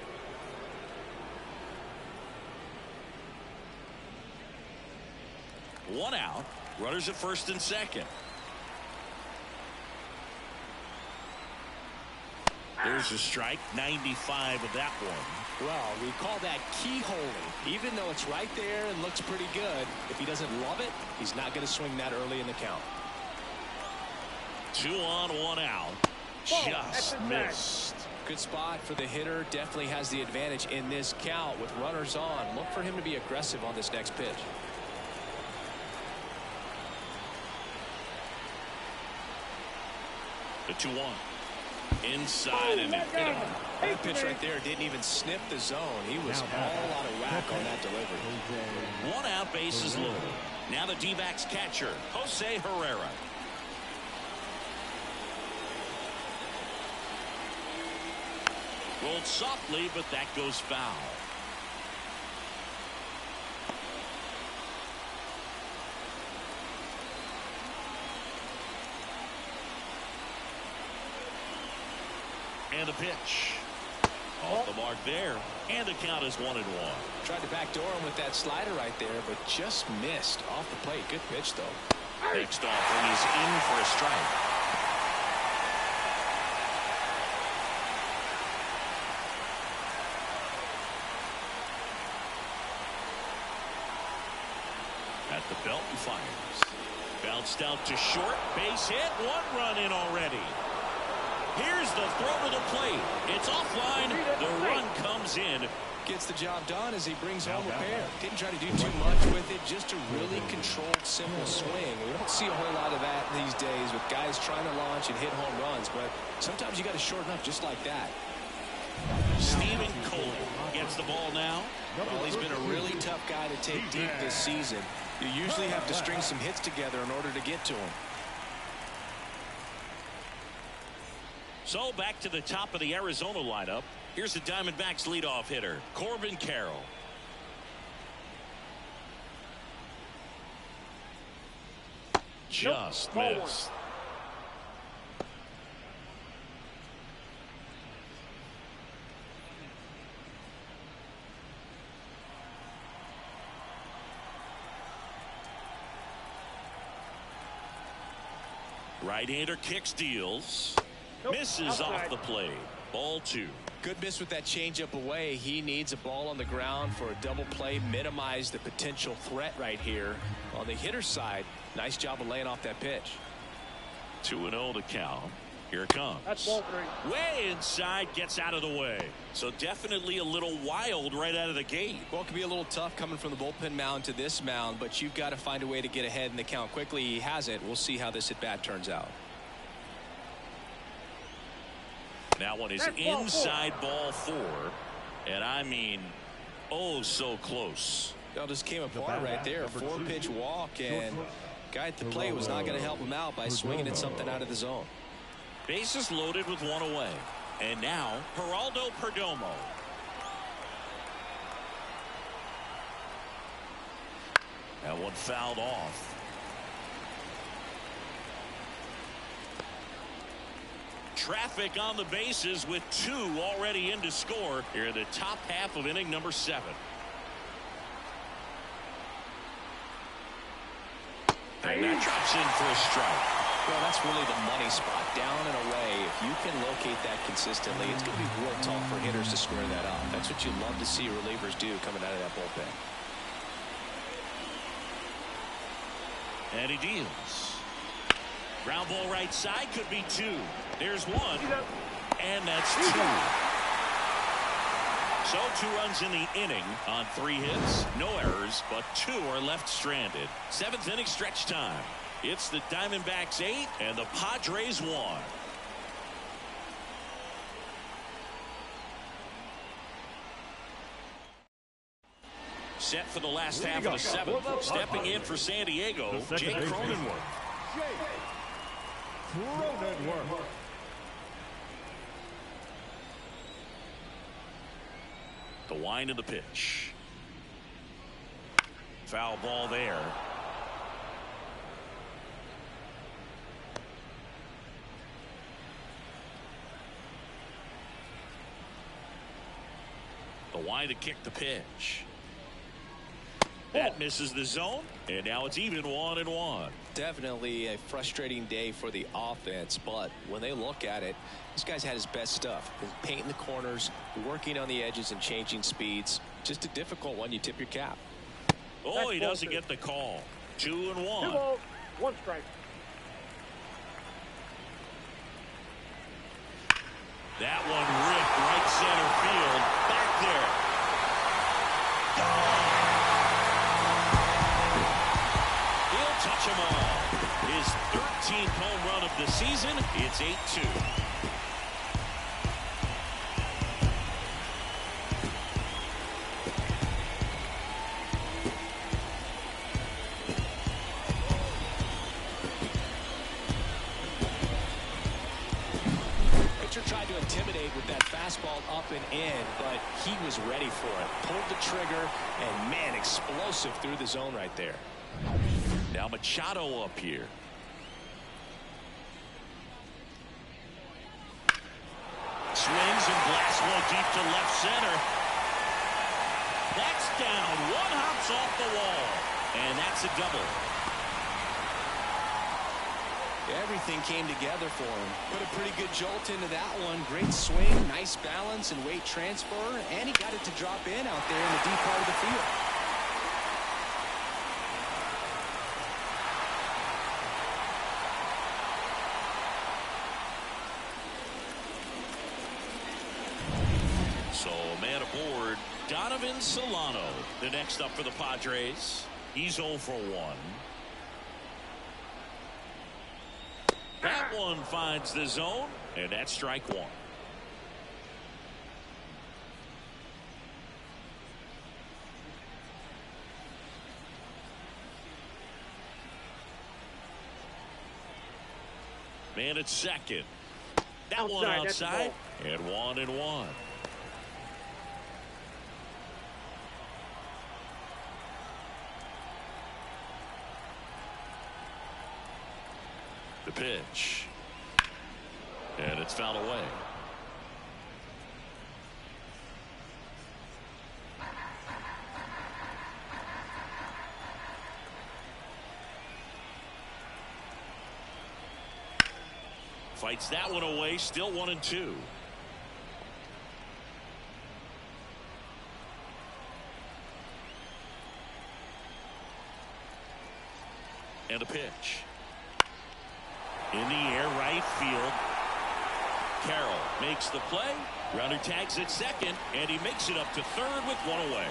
One out. Runners at first and second. There's a strike. 95 of that one. Well, we call that keyholing. Even though it's right there and looks pretty good, if he doesn't love it, he's not going to swing that early in the count. 2 on, 1 out. Just missed. Good spot for the hitter. Definitely has the advantage in this count with runners on. Look for him to be aggressive on this next pitch. The 2-1. Inside and it hit him. That pitch right there didn't even sniff the zone. He was all out of whack on that delivery. 1 out, bases loaded. Now the D-backs catcher, Jose Herrera. Rolled softly, but that goes foul. And a pitch. Off the mark there. And the count is 1-1. Tried to backdoor him with that slider right there, but just missed off the plate. Good pitch, though. Next offering is in for a strike. At the belt and fires. Bounced out to short. Base hit. 1 run in already. Here's the throw to the plate. It's offline. The run comes in. Gets the job done as he brings home a pair. Didn't try to do too much with it. Just a really controlled, simple swing. We don't see a whole lot of that these days with guys trying to launch and hit home runs. But sometimes you got to shorten up just like that. Stephen Coley gets the ball now. Well, he's been a really tough guy to take deep this season. You usually have to string some hits together in order to get to him. So back to the top of the Arizona lineup. Here's the Diamondbacks leadoff hitter, Corbin Carroll. Just missed. Right-hander kicks, deals. Misses off the plate. Ball 2. Good miss with that changeup away. He needs a ball on the ground for a double play. Minimize the potential threat right here. On the hitter's side, nice job of laying off that pitch. 2-0 to count. Here it comes. That's ball 3. Way inside, gets out of the way. So definitely a little wild right out of the gate. Well, it can be a little tough coming from the bullpen mound to this mound, but you've got to find a way to get ahead in the count quickly. He hasn't. We'll see how this at bat turns out. That one is inside ball 4. And I mean, oh, so close. Well, just came apart right there. 4-pitch walk, and guy at the plate was not going to help him out by swinging at something out of the zone. Bases loaded with 1 away. And now, Geraldo Perdomo. That one fouled off. Traffic on the bases with 2 already in to score here in the top half of inning number 7. And that drops in for a strike. Well, that's really the money spot, down and away. If you can locate that consistently, it's going to be real tough for hitters to square that up. That's what you love to see relievers do coming out of that bullpen. And he deals. Ground ball right side, could be 2. There's 1. And that's 2. So 2 runs in the inning on 3 hits. No errors, but 2 are left stranded. 7th inning stretch time. It's the Diamondbacks 8 and the Padres 1. Set for the last half of the 7th. Stepping in for San Diego, Jake Cronenworth. The wind of the pitch. Foul ball there. The wind to kick the pitch. That misses the zone, and now it's even 1-1. Definitely a frustrating day for the offense, but when they look at it, this guy's had his best stuff. Been painting the corners, working on the edges, and changing speeds. Just a difficult one. You tip your cap. Oh, he doesn't get the call. 2-1. 2 balls, 1 strike. That one ripped right center field. Back there. He'll touch them all. His 13th home run of the season. It's 8-2. Tried to intimidate with that fastball up and in, but he was ready for it. Pulled the trigger, and man, explosive through the zone right there. Now Machado up here. Swings and blasts one deep to left center. That's down. One hops off the wall, and that's a double. Everything came together for him. Put a pretty good jolt into that one. Great swing, nice balance and weight transfer, and he got it to drop in out there in the deep part of the field. So a man aboard, Donovan Solano, the next up for the Padres. He's 0 for 1. That one finds the zone, and that's strike 1. Man at second. That one outside. And 1-1. The pitch. And it's fouled away. Fights that one away. Still 1-2. And a pitch. In the air, right field. Carroll makes the play. Runner tags at second, and he makes it up to third with one away.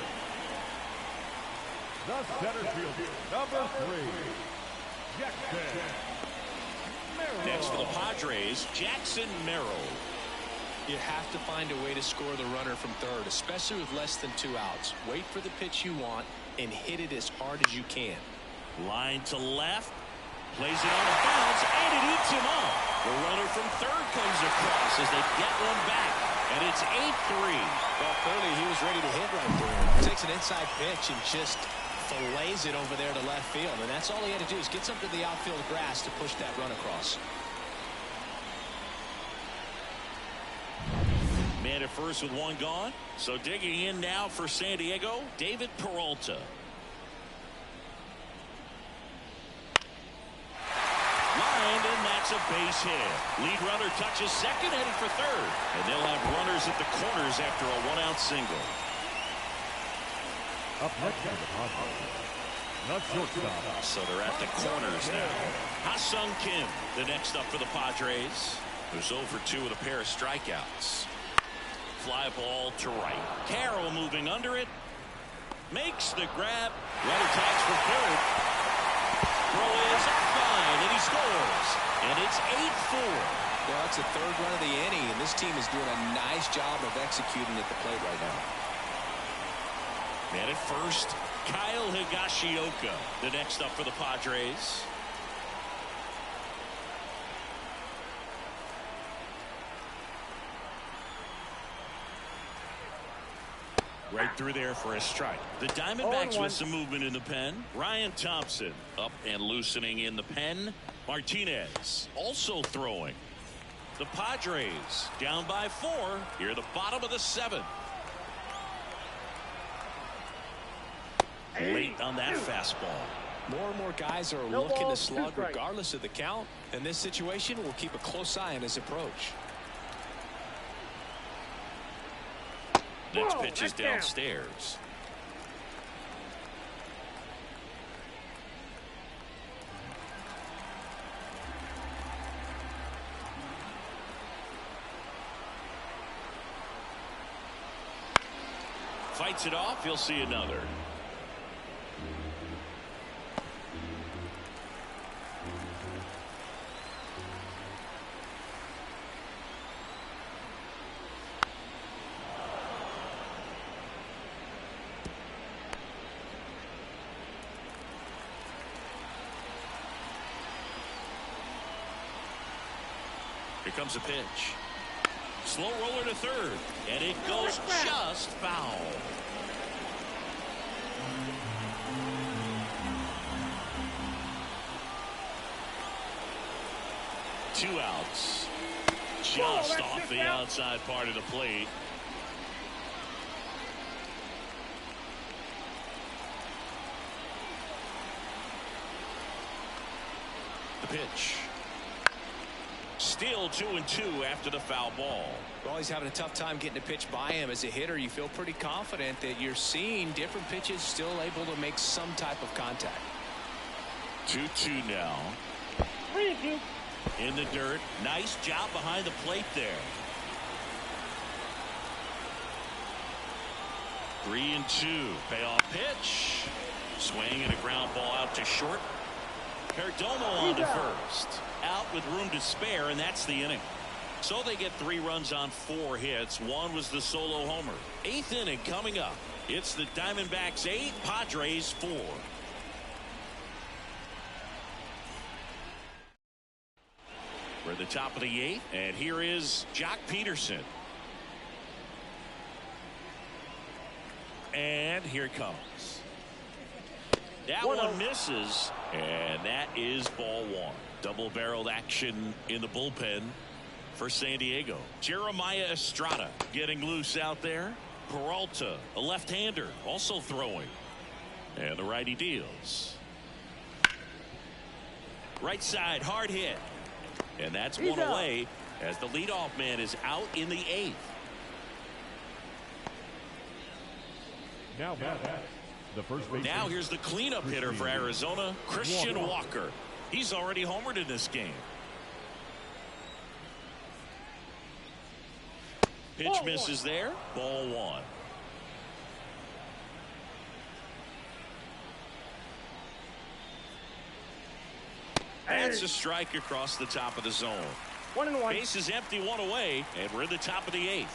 The center fielder, number 3, Jackson. Next for the Padres, Jackson Merrill. You have to find a way to score the runner from third, especially with less than 2 outs. Wait for the pitch you want and hit it as hard as you can. Line to left. Plays it on the bounce, and it eats him up. The runner from third comes across as they get one back, and it's 8-3. Well, clearly he was ready to hit right there. Takes an inside pitch and just fillets it over there to left field, and that's all he had to do is get something to the outfield grass to push that run across. Man at first with one gone. So digging in now for San Diego, David Peralta. Lined, and that's a base hit. Lead runner touches second, heading for third. And they'll have runners at the corners after a one-out single. Up next is the Padres. Not shortstop. So they're at the corners now. Ha-Sung Kim, the next up for the Padres, who's 0 for 2 with a pair of strikeouts. Fly ball to right. Carroll moving under it. Makes the grab. Runner tags for third. Throw is fine, and he scores. And it's 8-4. Well, that's the third run of the inning, and this team is doing a nice job of executing at the plate right now. Man at first, Kyle Higashioka, the next up for the Padres. Right through there for a strike. The Diamondbacks with some movement in the pen. Ryan Thompson up and loosening in the pen. Martinez also throwing. The Padres down by 4 here at the bottom of the 7th. Late on that fastball. More and more guys are looking to slug regardless of the count. In this situation, we'll keep a close eye on his approach. Next pitch is downstairs. Fights it off. You'll see another. Here comes a pitch. Slow roller to third, and it goes just foul. Two outs. Just off the outside part of the plate. The pitch. Still 2-2 after the foul ball. Well, he's having a tough time getting a pitch by him. As a hitter, you feel pretty confident that you're seeing different pitches still able to make some type of contact. 2-2 now. 3-2. In the dirt. Nice job behind the plate there. 3-2. Payoff pitch. Swing and a ground ball out to short. Perdomo on to first. Out with room to spare, and that's the inning. So they get 3 runs on 4 hits. One was the solo homer. 8th inning coming up. It's the Diamondbacks 8, Padres 4. We're at the top of the 8th, and here is Jock Peterson. And here it comes. That one misses, and that is ball 1. Double-barreled action in the bullpen for San Diego. Jeremiah Estrada getting loose out there. Peralta, a left-hander, also throwing. And the righty deals. Right side, hard hit. And that's one away as the leadoff man is out in the 8th. Now here's the cleanup hitter for Arizona, Christian Walker. He's already homered in this game. Pitch misses there. Ball 1. That's a strike across the top of the zone. 1-1. Base is empty, 1 away, and we're in the top of the 8th.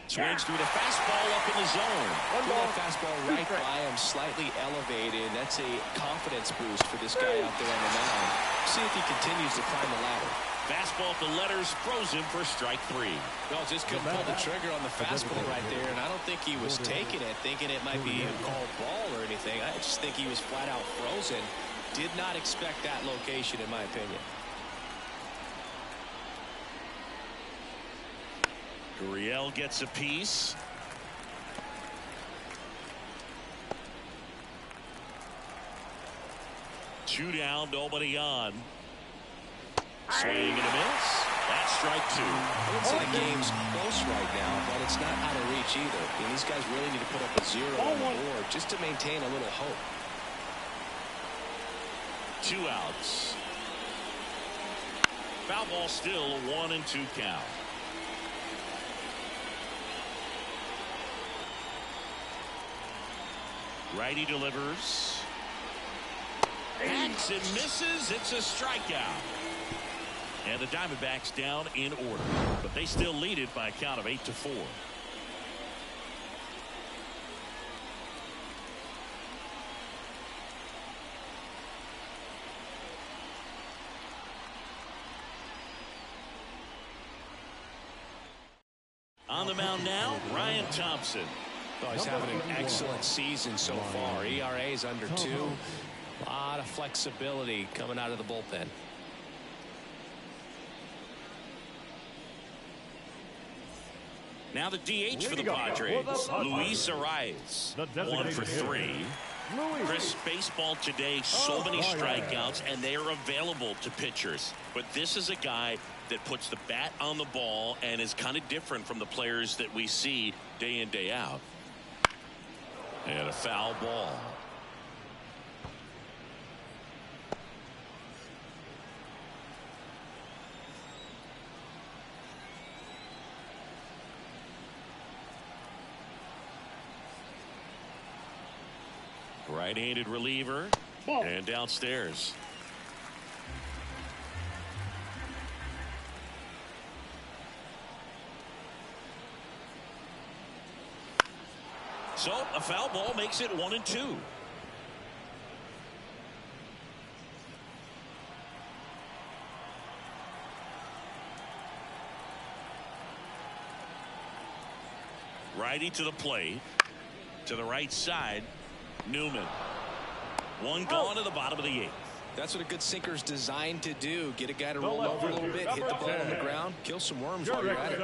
Swings through the fastball up in the zone. That fastball right by him, slightly elevated. That's a confidence boost for this guy out there on the mound. See if he continues to climb the ladder. Fastball at the letters, throws him for strike 3. Well, just couldn't pull the trigger on the fastball right there, and I don't think he was taking it, thinking it might be a called ball or anything. I just think he was flat out frozen. Did not expect that location, in my opinion. Gurriel gets a piece. Two down, nobody on. Swing and a miss. That's strike 2. I would say the game's close right now, but it's not out of reach either. I mean, these guys really need to put up a 0 on the board just to maintain a little hope. 2 outs. Foul ball still, a 1-2 count. Righty delivers. Hacks and misses. It's a strikeout. And the Diamondbacks down in order, but they still lead it by a count of 8-4. On the mound now, Ryan Thompson. Oh, he's having an excellent season so far. ERA is under 2. A lot of flexibility coming out of the bullpen. Now the DH for the Padres, Luis Arias, 1 for 3. Chris, baseball today, so many strikeouts, and they are available to pitchers. But this is a guy that puts the bat on the ball and is kind of different from the players that we see day in, day out. And a foul ball. Right-handed reliever. And downstairs. So a foul ball makes it 1-2. Righty to the plate. To the right side. Newman. One gone to the bottom of the 8th. That's what a good sinker's designed to do. Get a guy to roll over a little bit, hit the ball on the ground, kill some worms while you're at it.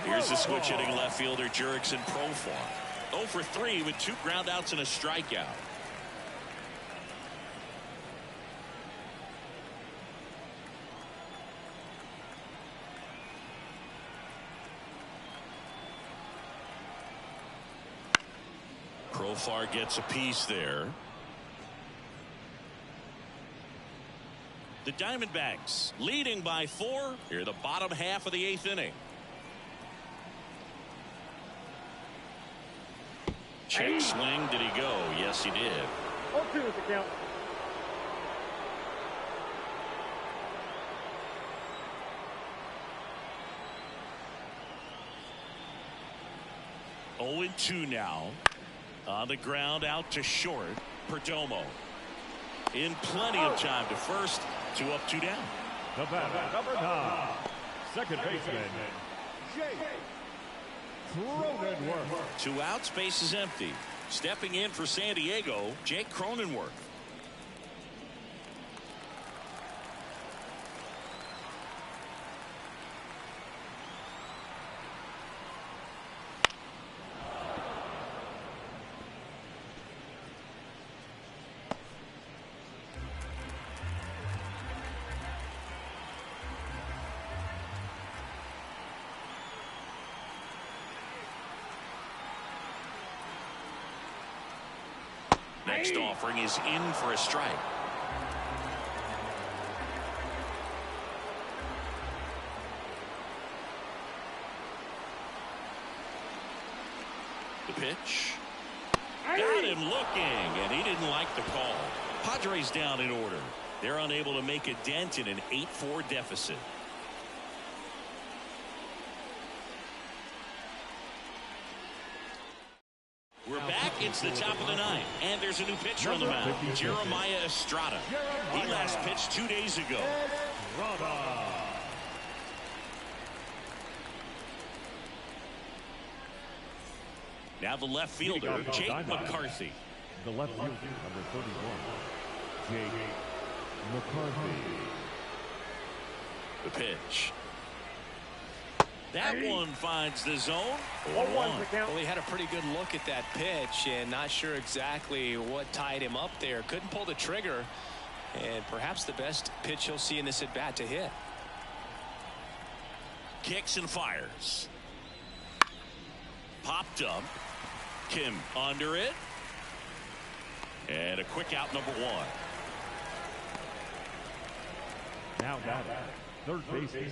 Here's the switch hitting left fielder Jurickson Profar. 0 for 3 with 2 ground outs and a strikeout. Profar gets a piece there. The Diamondbacks leading by 4 here, the bottom half of the 8th inning. Check swing. Did he go? Yes, he did. 0-2 is the count. Oh, 2 now. On the ground, out to short. Perdomo. in plenty of time to first. 2 up, 2 down. The batter, number 9, second baseman, Jake Cronenworth. 2 outs, base is empty. Stepping in for San Diego, Jake Cronenworth. Next offering is in for a strike. The pitch. Got him looking, and he didn't like the call. Padres down in order. They're unable to make a dent in an 8-4 deficit. We're back. It's the top of the 9th, and there's a new pitcher on the mound, Jeremiah Estrada. He last pitched 2 days ago. Now the left fielder, Jake McCarthy. The left fielder, number 31, Jake McCarthy. The pitch. That one finds the zone. 1-1. Well, he had a pretty good look at that pitch and not sure exactly what tied him up there. Couldn't pull the trigger, and perhaps the best pitch he'll see in this at bat to hit. Kicks and fires. Popped up. Kim under it. And a quick out, number 1. Now batting, third baseman,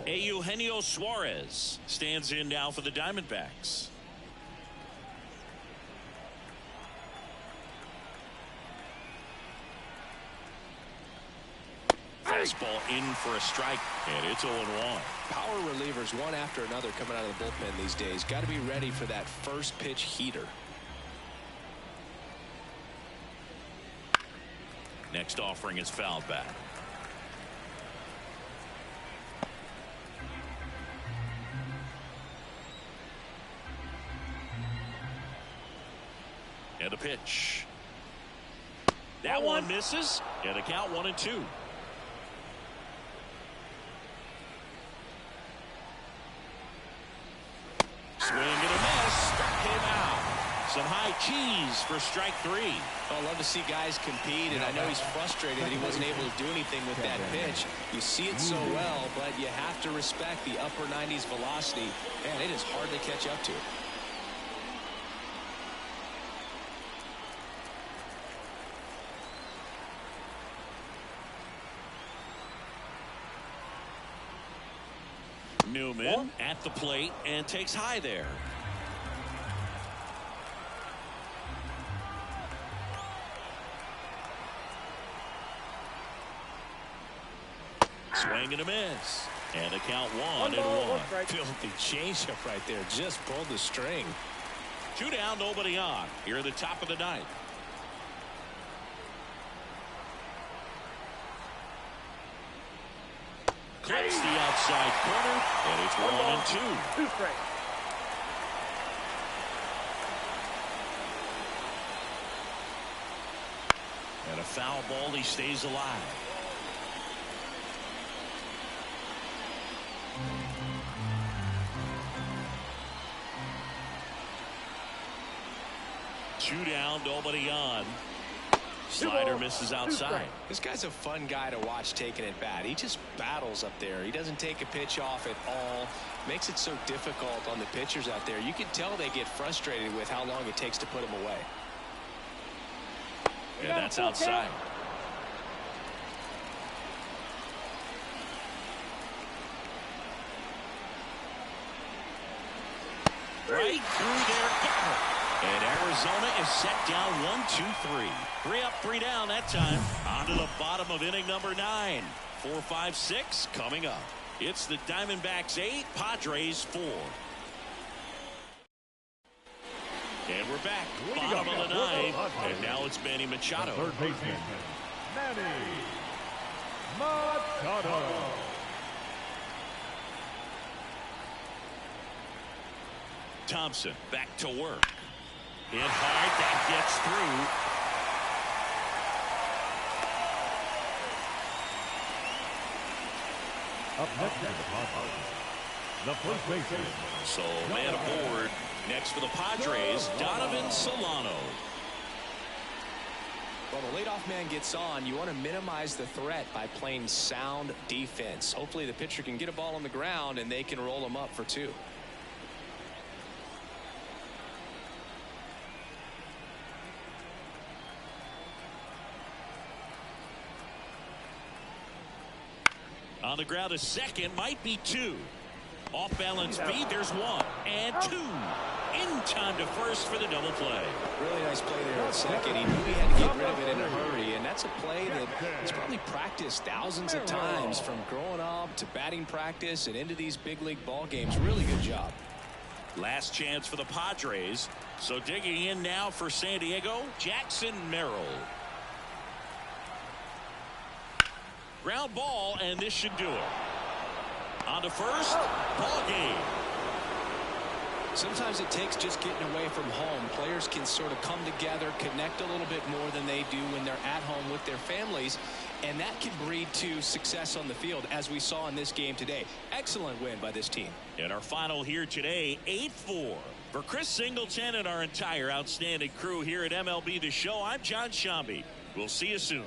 Eugenio Suarez stands in now for the Diamondbacks. Fastball in for a strike, and it's 0-1. Power relievers one after another coming out of the bullpen these days. Got to be ready for that first pitch heater. Next offering is fouled back. And a pitch. That one misses. And a count 1-2. Swing and a miss. Struck him out. Some high cheese for strike 3. I love to see guys compete, and I know he's frustrated that he wasn't able to do anything with that pitch. You see it so well, but you have to respect the upper 90s velocity, and it is hard to catch up to. Newman at the plate and takes high there. Swing and a miss. And a count 1-1. Filthy changeup right there. Just pulled the string. 2 down, nobody on. Here at the top of the 9th. Clips the outside corner, and it's 1-2. 2 straight. And a foul ball, he stays alive. Two down, nobody on. Slider misses outside. This guy's a fun guy to watch taking at bat. He just battles up there. He doesn't take a pitch off at all. Makes it so difficult on the pitchers out there. You can tell they get frustrated with how long it takes to put him away. And that's outside. Right through there, got it. And Arizona is set down 1-2-3. 3 up, 3 down that time. On to the bottom of inning number 9. 4, 5, 6 coming up. It's the Diamondbacks 8, Padres 4. And we're back. Bottom of the ninth. And now it's Manny Machado. Third baseman, Manny Machado. Thompson back to work. Hit hard. That gets through. Up next to the Padres, the first baseman. So man aboard. Next for the Padres, Donovan Solano. Well, the leadoff man gets on. You want to minimize the threat by playing sound defense. Hopefully the pitcher can get a ball on the ground and they can roll him up for 2. On the ground, a second, might be 2. Off balance feed, there's 1 and 2. In time to first for the double play. Really nice play there at second. He knew he had to get rid of it in a hurry, and that's a play that he's probably practiced thousands of times from growing up to batting practice and into these big league ball games. Really good job. Last chance for the Padres. So digging in now for San Diego, Jackson Merrill. Ground ball, and this should do it. On to first, ball game. Sometimes it takes just getting away from home. Players can sort of come together, connect a little bit more than they do when they're at home with their families, and that can breed to success on the field, as we saw in this game today. Excellent win by this team. And our final here today, 8-4. For Chris Singleton and our entire outstanding crew here at MLB The Show, I'm John Shambi. We'll see you soon.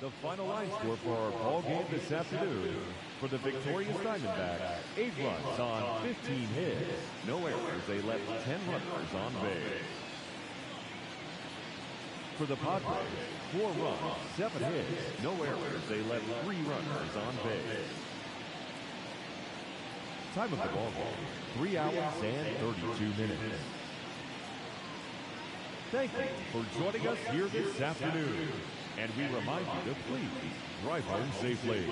The final line score for our ball game this afternoon. For the victorious Diamondbacks, 8 runs on 15 hits. No errors. They left 10 runners on base. For the Padres, 4 runs, 7 hits. No errors. They left 3 runners on base. Time of the ball game, 3 hours and 32 minutes. Thank you for joining us here this afternoon. And we remind you to please drive home safely.